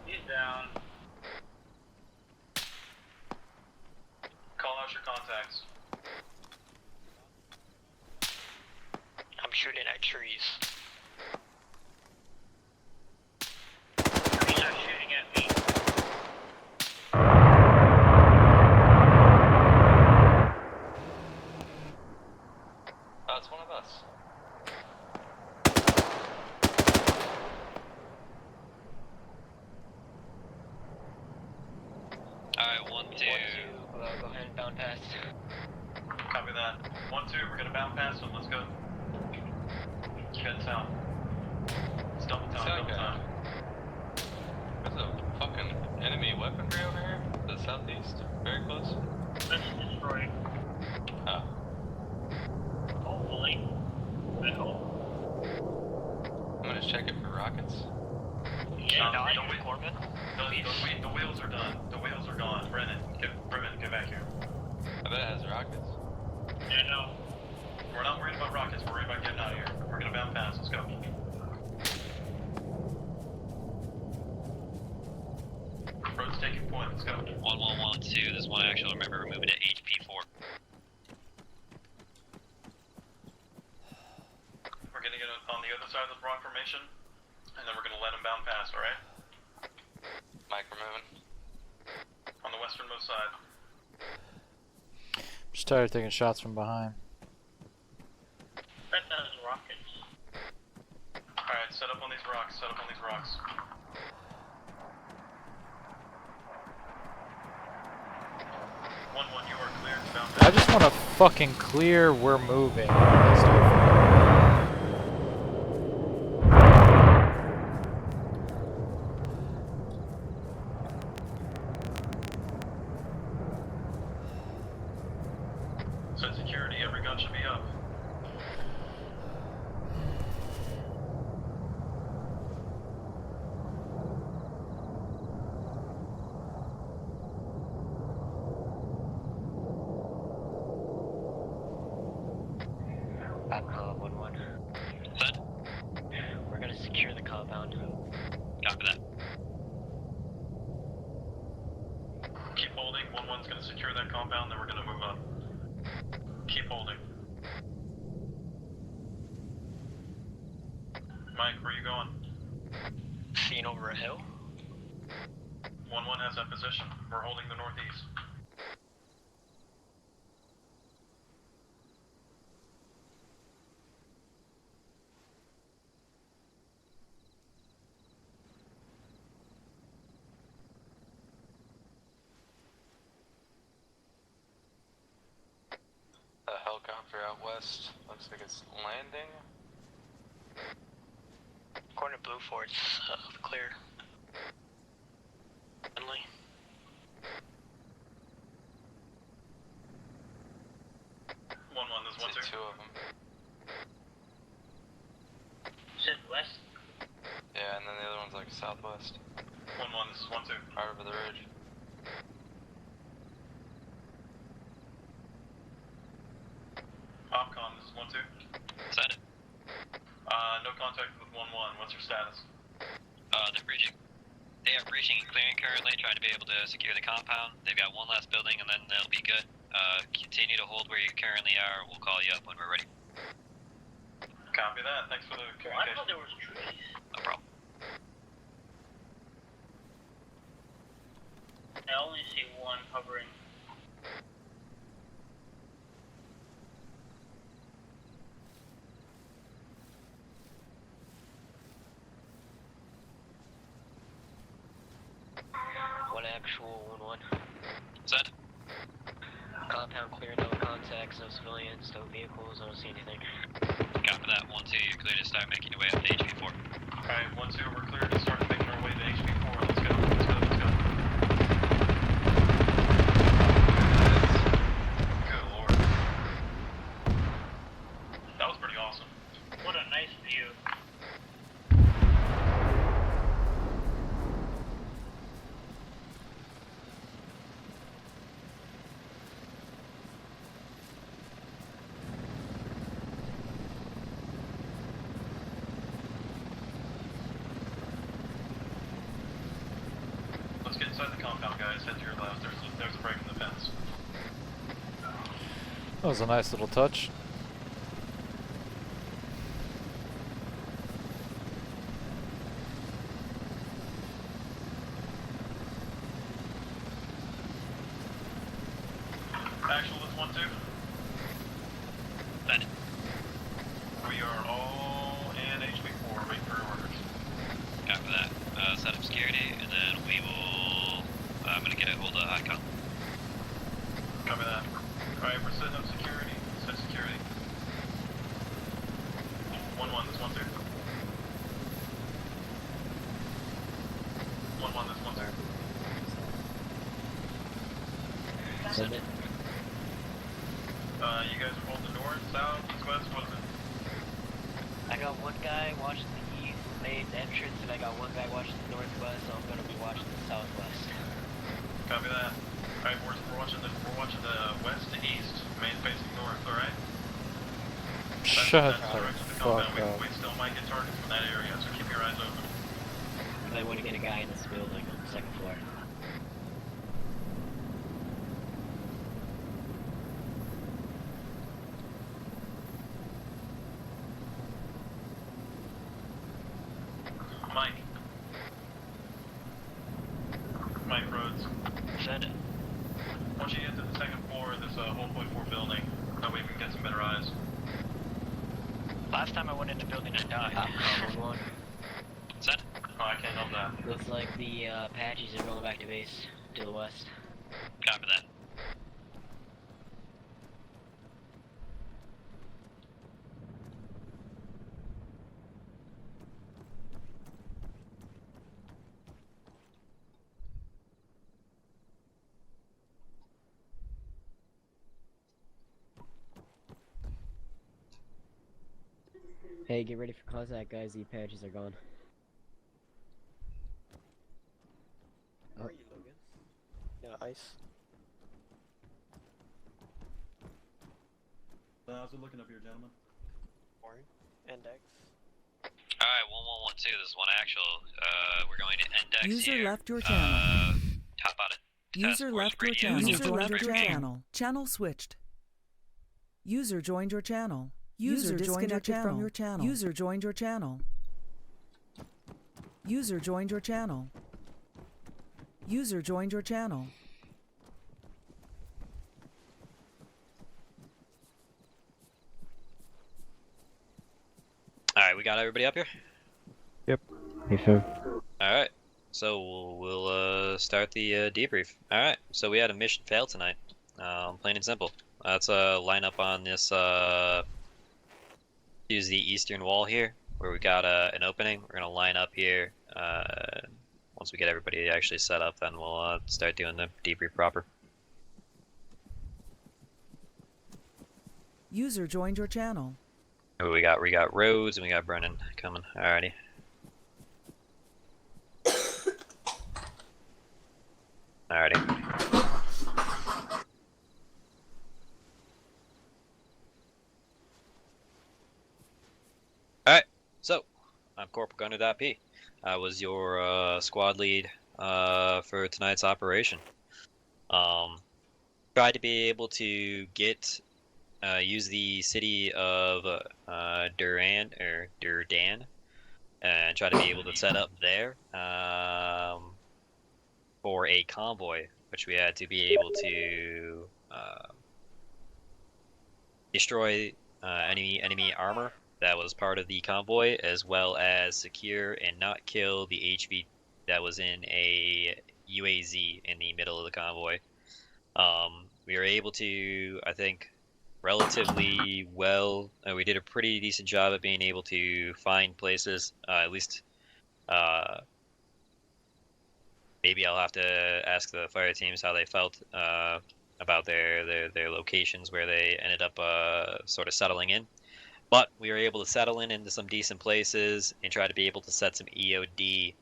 He's down. Call out your contacts. I'm shooting at trees. He's not shooting at me. That's one of us. Alright, 1-2. Go ahead and bound past. Copy that. 1-2, we're gonna bound past them. Let's go. Head south. It's double time. There's a fucking enemy weaponry over here. To the southeast. Very close. Let's destroy. Oh. Hopefully. I hope. I'm gonna check it for rockets. Yeah, No, I don't don't wait. Corbin. The wheels are done. The wheels are gone. Brennan, get back here. I bet it has rockets. Yeah, no. We're not worried about rockets. We're worried about getting out of here. We're gonna bound past. Let's go. Road's taking point. Let's go. 1-1-1-2, this one actual, remember, we're moving to HP4. We're gonna get on the other side of the rock formation, and then we're gonna let them bound past. All right? Mike, we're moving. On the westernmost side. Just tired of taking shots from behind. That has rockets. All right, set up on these rocks. 1-1, you are clear to bound I past. just want to fucking clear. We're moving. Set security. Every gun should be up. Backcom 1-1. Set. We're gonna secure the compound. Copy that. Keep holding. 1-1's gonna secure that compound, then we're gonna move up. Keep holding. Mike, where you going? Seen over a hill. 1-1 has that position. We're holding the northeast. helicopter out west. Looks like it's landing. According to Blue Fort's clear. Friendly. There's one, two of them. Said west? Yeah, and then the other one's like southwest. 1-1, this is 1-2. Right over the ridge. Opcom, this is 1-2. Send it. No contact with 1-1. What's your status? They're breaching. They are breaching and clearing currently, trying to be able to secure the compound. They've got one last building and then they'll be good. Continue to hold where you currently are. We'll call you up when we're ready. Copy that. Thanks for the I communication. thought there was trees. No problem. I only see one hovering. One actual, 1-1. Send. Compound clear, no contacts, no civilians, no vehicles, I don't see anything. Copy that. 1-2, you're clear to start making your way up to HP4. Alright, 1-2, we're clear to start making our way to HP4. Let's go, let's go, let's go. Good lord. That was pretty awesome. What a nice view. Let's get inside the compound, guys. Head to your left. There's a break in the fence. That was a nice little touch. Actual is 1-2. Send it. We are all in HP4. Wait for your orders. Copy that. Set up security, and then we will. I'm gonna get a hold of HICOM. Copy that. Alright, we're setting up security. Set security. 1-1, this 1-2. 1-1, this 1-2. Send it. You guys are holding the door, south, east, west, what is it? I got one guy watching the east main entrance, and I got one guy watching the northwest, so I'm gonna be watching the southwest. Copy that. Alright, we're watching the west to east, main facing north, alright? Shut That's the direction of the fuck compound. up. We still might get targets from that area, so keep your eyes open. I want to get a guy in this building on the second floor. Mike. Mike Rhodes. Send it. Once you get to the second floor of this whole point 4 building, that way we can get some better eyes. Last time I went into building, I died. Opcom 1-1. Send. Oh, I can't help that. Looks like the Apaches are rolling back to base to the west. Copy that. Hey, get ready for contact, guys. The Apaches are gone. How are you, Logan? Yeah, ice. How's it looking up here, gentlemen? Boring. Index. Alright, 1112, this is one actual. We're going to index User here. left your channel. Top out it. User Task left Force your channel. radio. User joined your channel. Channel switched. User joined your channel. User disconnected from your channel. User joined your channel. User joined your channel. User joined your channel. Alright, we got everybody up here? Yep. Hey, sir. Alright, so we'll start the debrief. Alright, so we had a mission fail tonight. Plain and simple. Let's line up on this. Use the eastern wall here, where we got an opening. We're gonna line up here. Once we get everybody actually set up, then we'll start doing the debrief proper. User joined your channel. Oh, we got Rhodes and we got Brennan coming. Alrighty. Alrighty. Alright, so I'm Corporal Gunner.P. I was your squad lead for tonight's operation. Tried to be able to get use the city of Durdan, and try to be able to set up there for a convoy, which we had to be able to destroy enemy armor that was part of the convoy, as well as secure and not kill the HV that was in a UAZ in the middle of the convoy. We were able to, I think, relatively well. We did a pretty decent job at being able to find places. At least, maybe I'll have to ask the fire teams how they felt about their locations where they ended up sort of settling in. But we were able to settle into some decent places and try to be able to set some EOD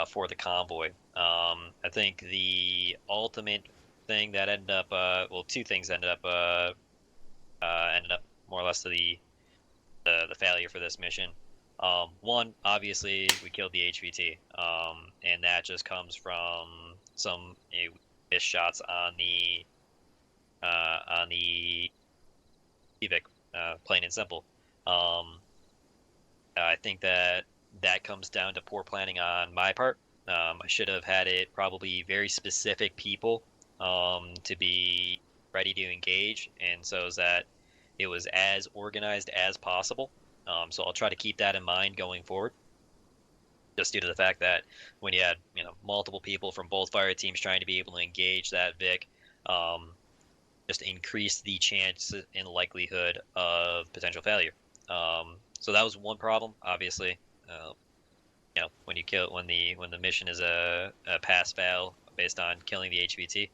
for the convoy. I think the ultimate thing that ended up, well, two things ended up more or less to the failure for this mission. One, obviously, we killed the HVT, and that just comes from some missed shots on the Civic, plain and simple. I think that comes down to poor planning on my part. I should have had it probably very specific people to be ready to engage, and so that it was as organized as possible. So I'll try to keep that in mind going forward, just due to the fact that when you had multiple people from both fire teams trying to be able to engage that Vic, just increase the chance and likelihood of potential failure. So that was one problem, obviously. When the mission is a pass fail based on killing the HVT,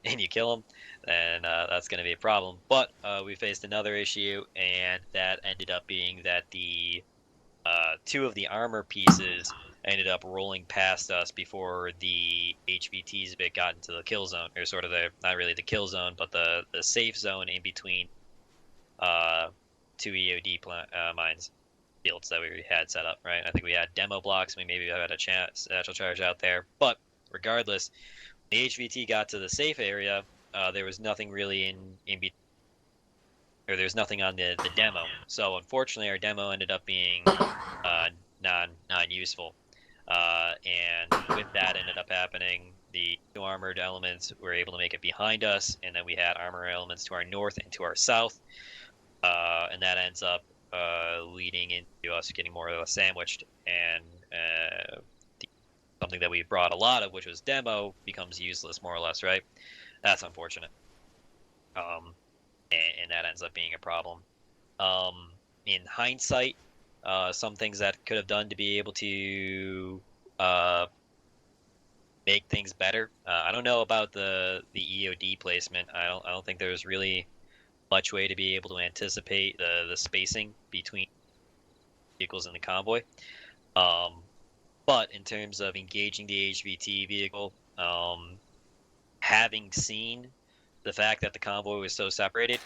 and you kill them, then that's going to be a problem. But we faced another issue, and that ended up being that the two of the armor pieces ended up rolling past us before the HVT's bit got into the kill zone, or sort of not really the kill zone, but the safe zone in between two EOD mines fields that we had set up, right? I think we had demo blocks, we maybe had a satchel charge out there, but regardless, when the HVT got to the safe area, there was nothing really in between, or there's nothing on the demo. So unfortunately, our demo ended up being non-useful, and with that ended up happening, the two armored elements were able to make it behind us, and then we had armor elements to our north and to our south, and that ends up leading into us getting more or less sandwiched, and something that we brought a lot of, which was demo, becomes useless more or less, right? That's unfortunate. And that ends up being a problem. In hindsight, some things that could have done to be able to make things better. I don't know about the EOD placement. I don't think there's really much way to be able to anticipate the spacing between vehicles in the convoy. But in terms of engaging the HVT vehicle, having seen the fact that the convoy was so separated,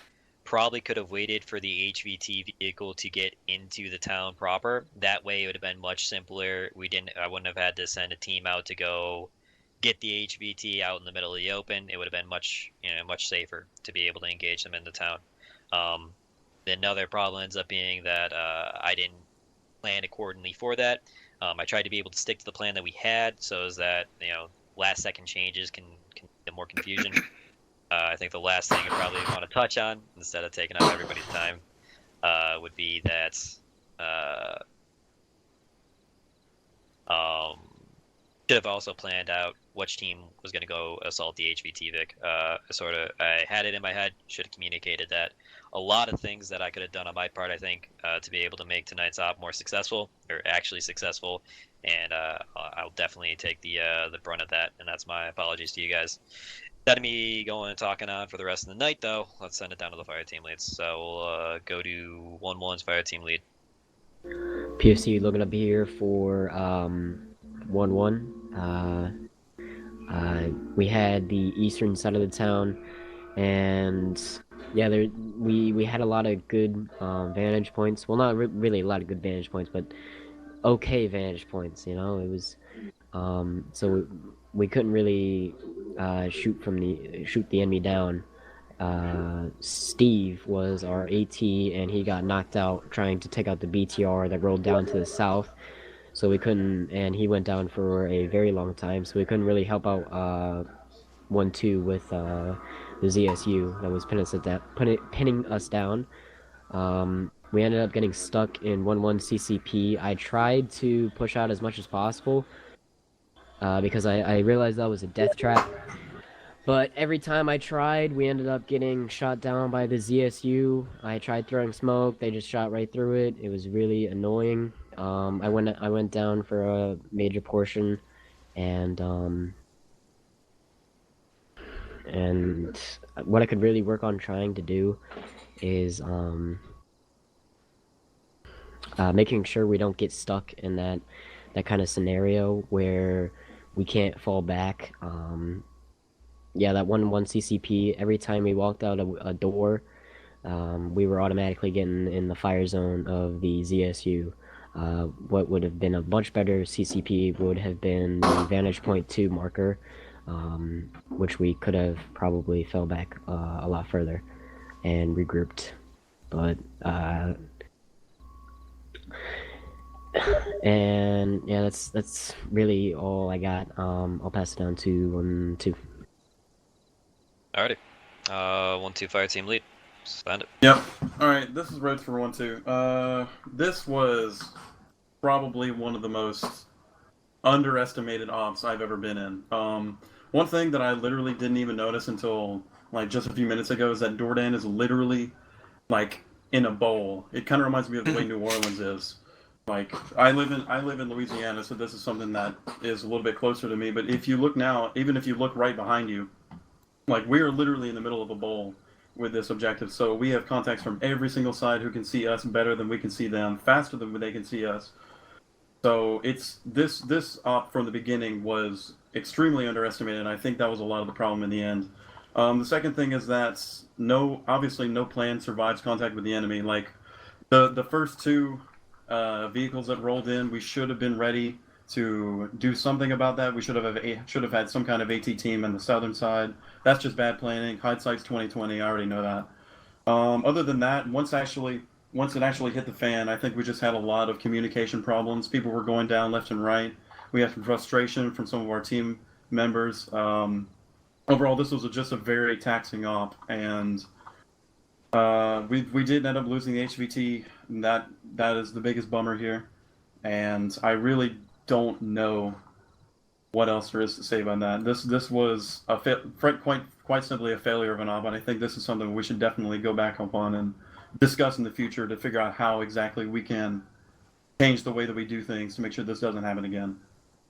probably could have waited for the HVT vehicle to get into the town proper. That way it would have been much simpler. I wouldn't have had to send a team out to go get the HVT out in the middle of the open. It would have been much safer to be able to engage them in the town. Another problem ends up being that I didn't plan accordingly for that. I tried to be able to stick to the plan that we had, so as that last second changes can get more confusion. I think the last thing I probably want to touch on, instead of taking up everybody's time, would be that should have also planned out which team was going to go assault the HVT Vic. I had it in my head, should have communicated that. A lot of things that I could have done on my part, I think, to be able to make tonight's op more successful, or actually successful, and I'll definitely take the brunt of that, and that's my apologies to you guys. Instead of me going and talking on for the rest of the night, though, let's send it down to the fire team leads. So we'll go to 1-1's fire team lead. PFC looking up here for 1-1. We had the eastern side of the town, and yeah, we had a lot of good vantage points. Well, not really a lot of good vantage points, but okay vantage points. You know, it was so we couldn't really shoot the enemy down. Steve was our AT, and he got knocked out trying to take out the BTR that rolled down to the south. So we couldn't, and he went down for a very long time, so we couldn't really help out 1-2 with the ZSU that was pinning us down. We ended up getting stuck in 1-1 CCP. I tried to push out as much as possible because I realized that was a death trap. But every time I tried, we ended up getting shot down by the ZSU. I tried throwing smoke, they just shot right through it. It was really annoying. I went down for a major portion, and what I could really work on trying to do is making sure we don't get stuck in that kind of scenario where we can't fall back. Yeah, that 1-1 CCP, every time we walked out a door, we were automatically getting in the fire zone of the ZSU. What would have been a much better CCP would have been the Vantage Point 2 marker, which we could have probably fell back a lot further and regrouped. But, and yeah, that's really all I got. I'll pass it down to 1-2. Alrighty. 1-2 fire team lead. Stand it. Yep. Alright, this is Rhodes for 1-2. This was probably one of the most underestimated ops I've ever been in. One thing that I literally didn't even notice until like just a few minutes ago is that Dordan is literally like in a bowl. It kind of reminds me of the way New Orleans is. Like I live in Louisiana, so this is something that is a little bit closer to me. But if you look now, even if you look right behind you, like we are literally in the middle of a bowl with this objective. So we have contacts from every single side who can see us better than we can see them, faster than they can see us. So it's this op from the beginning was extremely underestimated, and I think that was a lot of the problem in the end. The second thing is that obviously no plan survives contact with the enemy. Like the first two vehicles that rolled in, we should have been ready to do something about that. We should have had some kind of AT team on the southern side. That's just bad planning. Hindsight's 20/20. I already know that. Other than that, once it actually hit the fan, I think we just had a lot of communication problems. People were going down left and right. We had some frustration from some of our team members. Overall, this was just a very taxing op, and we did end up losing the HVT. And that is the biggest bummer here, and I really don't know what else there is to say about that. This was quite simply a failure of an op, and I think this is something we should definitely go back up on and discuss in the future to figure out how exactly we can change the way that we do things to make sure this doesn't happen again.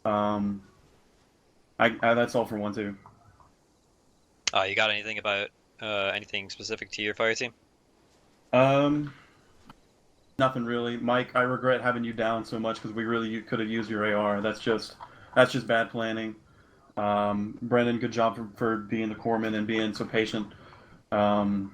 That's all for 1-2. You got anything about anything specific to your fire team? Nothing really, Mike. I regret having you down so much because we really could have used your AR. That's just bad planning. Brendan, good job for being the corpsman and being so patient. And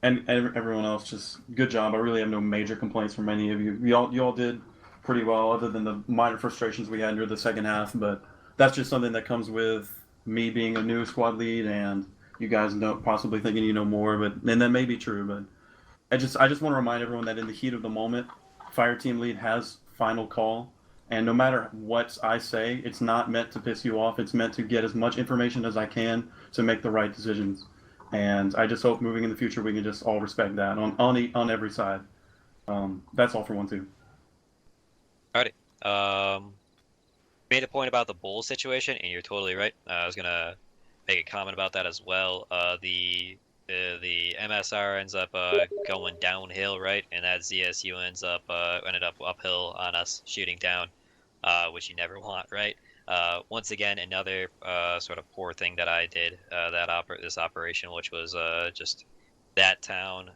everyone else, just good job. I really have no major complaints from any of you. You all did pretty well, other than the minor frustrations we had near the second half. But that's just something that comes with me being a new squad lead, and you guys possibly thinking you know more. And that may be true, but I just want to remind everyone that in the heat of the moment, fire team lead has final call. And no matter what I say, it's not meant to piss you off. It's meant to get as much information as I can to make the right decisions. And I just hope moving in the future we can just all respect that on every side. That's all for 1-2. Alrighty. made a point about the bull situation, and you're totally right. I was gonna make a comment about that as well. The MSR ends up going downhill, right, and that ZSU ended up uphill on us, shooting down, which you never want, right? Once again, another sort of poor thing that I did this operation, which was just that town,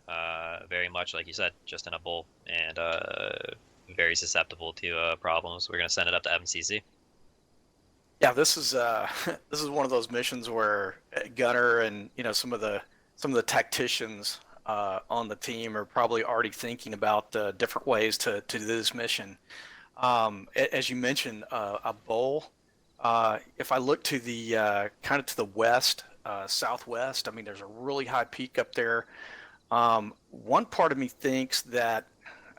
very much like you said, just in a bull, and very susceptible to problems. We're gonna send it up to MCC. Yeah, this is this is one of those missions where Gunner and some of the tacticians on the team are probably already thinking about different ways to do this mission. As you mentioned, a bowl. If I look to the kind of to the west, southwest, I mean, there's a really high peak up there. One part of me thinks that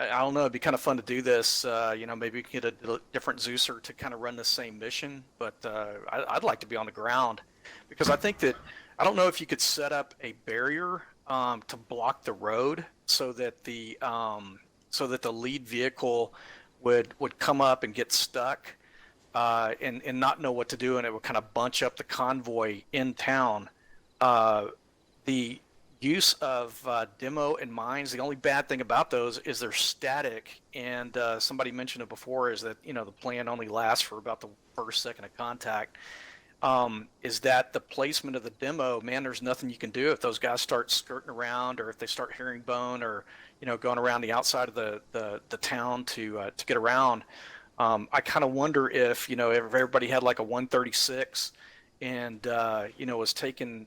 I don't know. It'd be kind of fun to do this. Maybe we could get a different Zeuser to kind of run the same mission. But I'd like to be on the ground because I think that I don't know if you could set up a barrier to block the road so that the lead vehicle would come up and get stuck and not know what to do, and it would kind of bunch up the convoy in town. The use of demo and mines, the only bad thing about those is they're static, and somebody mentioned it before, is that the plan only lasts for about the first second of contact. Is that the placement of the demo, man, there's nothing you can do if those guys start skirting around, or if they start herringbone, or going around the outside of the town to get around. I kind of wonder if everybody had like a 136 and was taking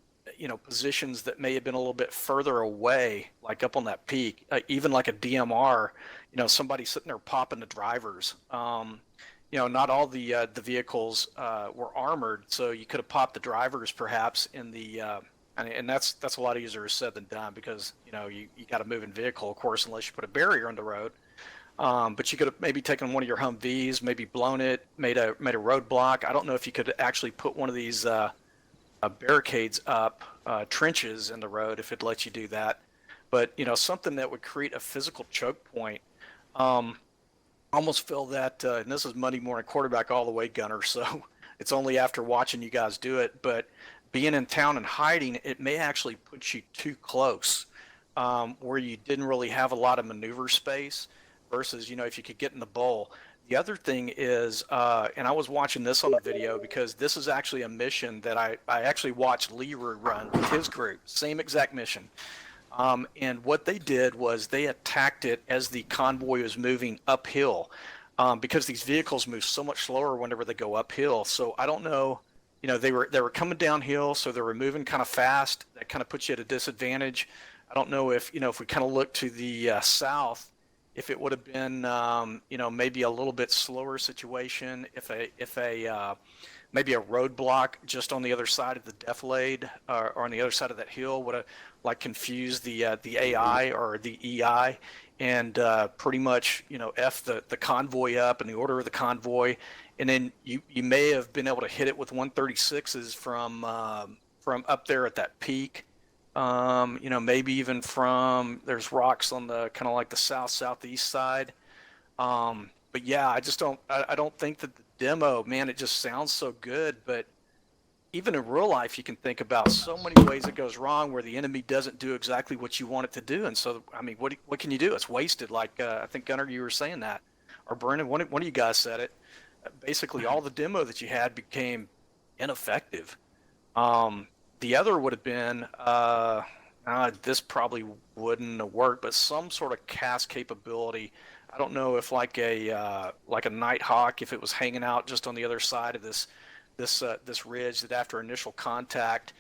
positions that may have been a little bit further away, like up on that peak, even like a DMR, somebody sitting there popping the drivers. Not all the vehicles were armored, so you could have popped the drivers perhaps in the, and that's a lot easier said than done, because you got a moving vehicle, of course, unless you put a barrier on the road. But you could have maybe taken one of your Humvees, maybe blown it, made a roadblock. I don't know if you could actually put one of these barricades up, trenches in the road, if it lets you do that. But something that would create a physical choke point. Almost feel that, and this is Monday morning quarterback all the way, Gunner, so it's only after watching you guys do it, but being in town and hiding, it may actually put you too close, where you didn't really have a lot of maneuver space, versus if you could get in the bowl. The other thing is, and I was watching this on the video because this is actually a mission that I actually watched Leroy run with his group, same exact mission. And what they did was they attacked it as the convoy was moving uphill, because these vehicles move so much slower whenever they go uphill. So I don't know, they were coming downhill, so they were moving kind of fast. That kind of puts you at a disadvantage. I don't know if if we kind of look to the south, if it would have been maybe a little bit slower situation, if a maybe a roadblock just on the other side of the defilade, or on the other side of that hill would have like confused the AI or the EI, and pretty much F the convoy up and the order of the convoy, and then you may have been able to hit it with 136s from up there at that peak. Maybe even from, there's rocks on the kind of like the southeast side. But yeah, I don't think that the demo, man, it just sounds so good, but even in real life, you can think about so many ways it goes wrong where the enemy doesn't do exactly what you want it to do. And so, I mean, what can you do? It's wasted. Like, I think Gunnar, you were saying that, or Brennan, one of you guys said it. Basically, all the demo that you had became ineffective. The other would have been, this probably wouldn't have worked, but some sort of cast capability. I don't know if like a Nighthawk, if it was hanging out just on the other side of this ridge, that after initial contact,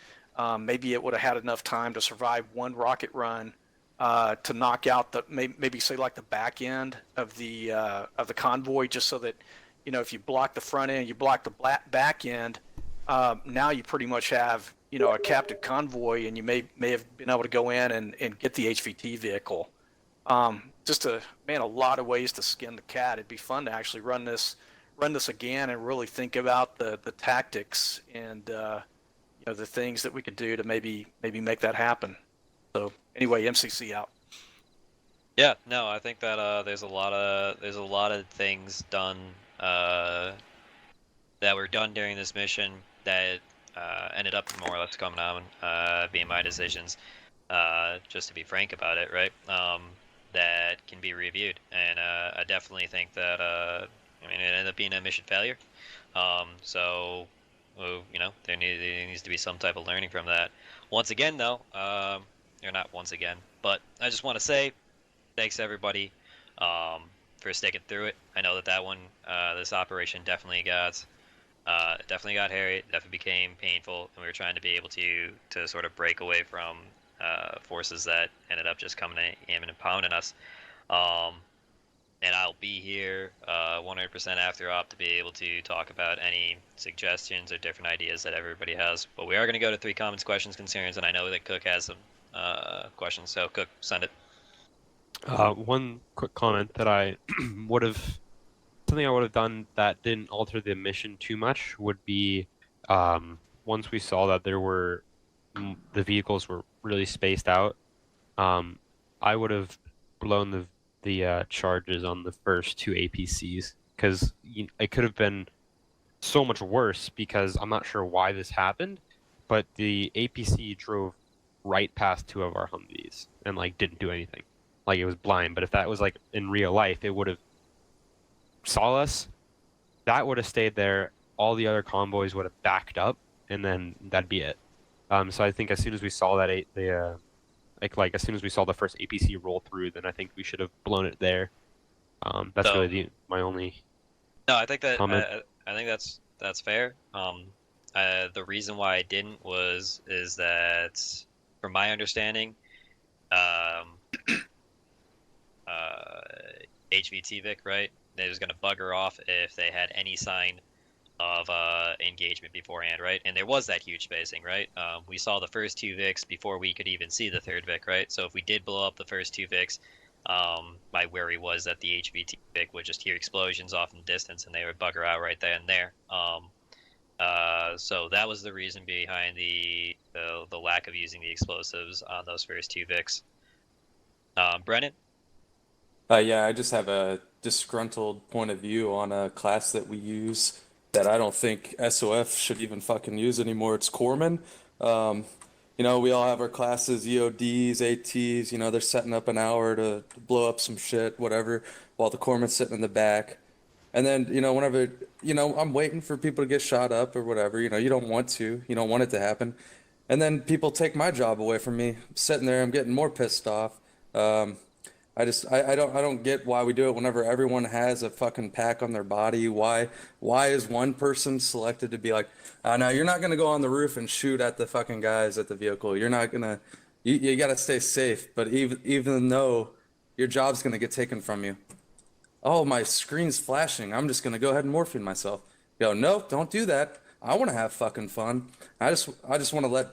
maybe it would have had enough time to survive one rocket run to knock out maybe say like the back end of the convoy, just so that if you block the front end, you block the back end. Now you pretty much have a captive convoy, and you may have been able to go in and get the HVT vehicle. Just a lot of ways to skin the cat. It'd be fun to actually run this again and really think about the tactics and the things that we could do to maybe make that happen. So anyway, MCC out. Yeah, no, I think that there's a lot of things done that were done during this mission that ended up more or less coming on being my decisions. Just to be frank about it, right? That can be reviewed, and I definitely think that I mean, it ended up being a mission failure. So, well, you know, there needs to be some type of learning from that. Once again, though, or not once again, but I just want to say thanks everybody for sticking through it. I know that one, this operation definitely got hairy. It definitely became painful, and we were trying to be able to sort of break away from forces that ended up just coming in and pounding us. And I'll be here 100% after op to be able to talk about any suggestions or different ideas that everybody has. But we are going to go to 3 comments, questions, concerns, and I know that Cook has some questions. So Cook, send it. One quick comment that I something I would have done that didn't alter the mission too much would be once we saw that the vehicles were really spaced out, I would have blown the charges on the first 2 APCs, because it could have been so much worse, because I'm not sure why this happened, but the APC drove right past 2 of our Humvees and like didn't do anything. Like, it was blind. But if that was like in real life, it would have saw us, that would have stayed there, all the other convoys would have backed up, and then that'd be it. So I think as soon as we saw that as soon as we saw the first APC roll through, then I think we should have blown it there. That's really my only No, I think that comment. I think that's fair. The reason why I didn't is that, from my understanding, HVTVIC, right? They was gonna bugger off if they had any sign of engagement beforehand, right? And there was that huge spacing, right? We saw the first 2 VICs before we could even see the 3rd VIC, right? So if we did blow up the first 2 VICs, my worry was that the HVT VIC would just hear explosions off in the distance and they would bugger out right then and there. So that was the reason behind the lack of using the explosives on those first 2 VICs. Brennan? Yeah, I just have a disgruntled point of view on a class that we use that I don't think SOF should even fucking use anymore. It's Corpsman. You know, we all have our classes, EODs, ATs, you know, they're setting up an hour to blow up some shit, whatever, while the Corpsman's sitting in the back. And then, you know, whenever, you know, I'm waiting for people to get shot up or whatever, you know, you don't want it to happen. And then people take my job away from me. I'm sitting there, I'm getting more pissed off. I don't get why we do it whenever everyone has a fucking pack on their body. Why is one person selected to be like, no, you're not gonna go on the roof and shoot at the fucking guys at the vehicle. You're not gonna, you gotta stay safe. But even though your job's gonna get taken from you. Oh, my screen's flashing. I'm just gonna go ahead and morphine myself. Go, no, don't do that. I want to have fucking fun. I just want to let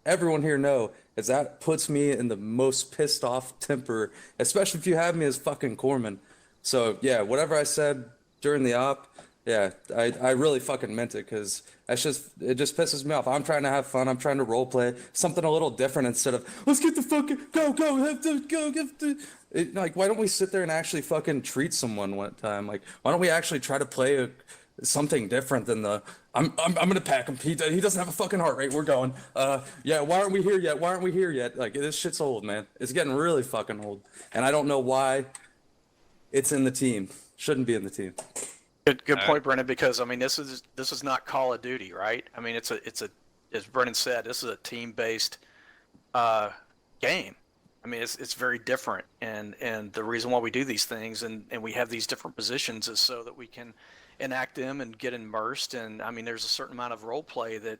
everyone here know is that puts me in the most pissed off temper, especially if you have me as fucking Corpsman. So yeah, whatever I said during the op, yeah, I really fucking meant it, because it just pisses me off. I'm trying to have fun. I'm trying to role play something a little different instead of let's get the fucking go have to go get the. Like, why don't we sit there and actually fucking treat someone one time? Like, why don't we actually try to play something different than the I'm gonna pack him. He doesn't have a fucking heart rate. We're going. Yeah. Why aren't we here yet? Like, this shit's old, man. It's getting really fucking old, and I don't know why it's in the team. Shouldn't be in the team. Good point, Brennan. Because I mean, this is not Call of Duty, right? I mean, it's a as Brennan said, this is a team-based game. I mean, it's very different, and the reason why we do these things and we have these different positions is so that we can enact them and get immersed. And I mean, there's a certain amount of role play that,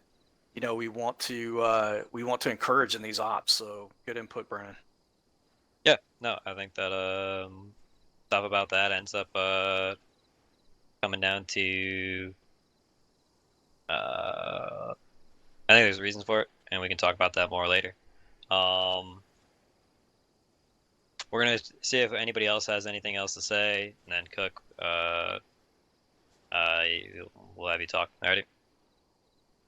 you know, we want to encourage in these ops. So good input, Brennan. Yeah, no, I think that stuff about that ends up coming down to I think there's reasons for it, and we can talk about that more later. We're gonna see if anybody else has anything else to say, and then Cook, we'll have you talk. Alrighty.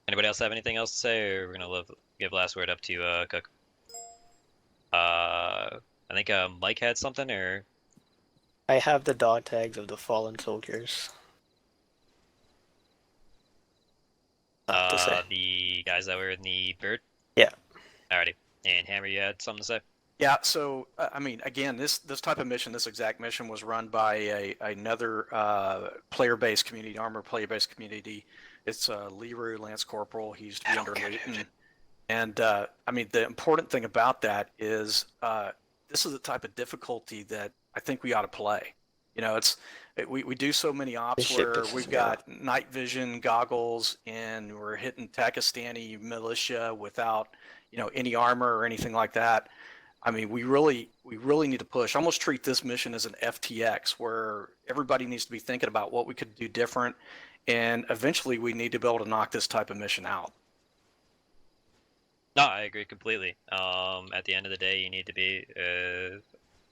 Anybody else have anything else to say, or we're gonna give last word up to Cook? I think Mike had something, or I have the dog tags of the fallen soldiers. The guys that were in the bird? Yeah. Alrighty. And Hammer, you had something to say? Yeah, so I mean, again, this type of mission, this exact mission was run by another player-based community, armor player-based community. It's Leroy Lance Corporal. He used to be under Luton. And I mean, the important thing about that is this is the type of difficulty that I think we ought to play. You know, we do so many ops where we've got night vision goggles and we're hitting Pakistani militia without, you know, any armor or anything like that. I mean, we really need to push. Almost treat this mission as an FTX, where everybody needs to be thinking about what we could do different, and eventually we need to be able to knock this type of mission out. No, I agree completely. At the end of the day, you need to be.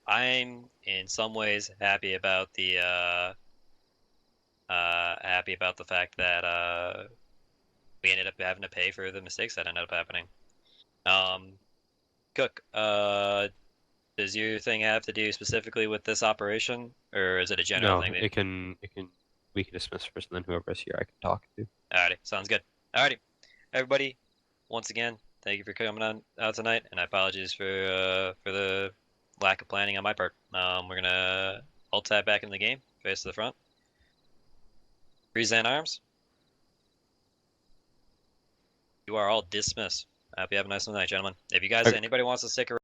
I'm in some ways happy about the fact that we ended up having to pay for the mistakes that ended up happening. Cook, does your thing have to do specifically with this operation, or is it a general thing? No, we can dismiss first, and then whoever's here I can talk to. Alrighty, sounds good. Alrighty, everybody, once again, thank you for coming out tonight, and I apologize for the lack of planning on my part. We're gonna alt tab back in the game, face to the front. Present arms. You are all dismissed. Hope you have a nice night, gentlemen. If you guys, anybody wants to stick around.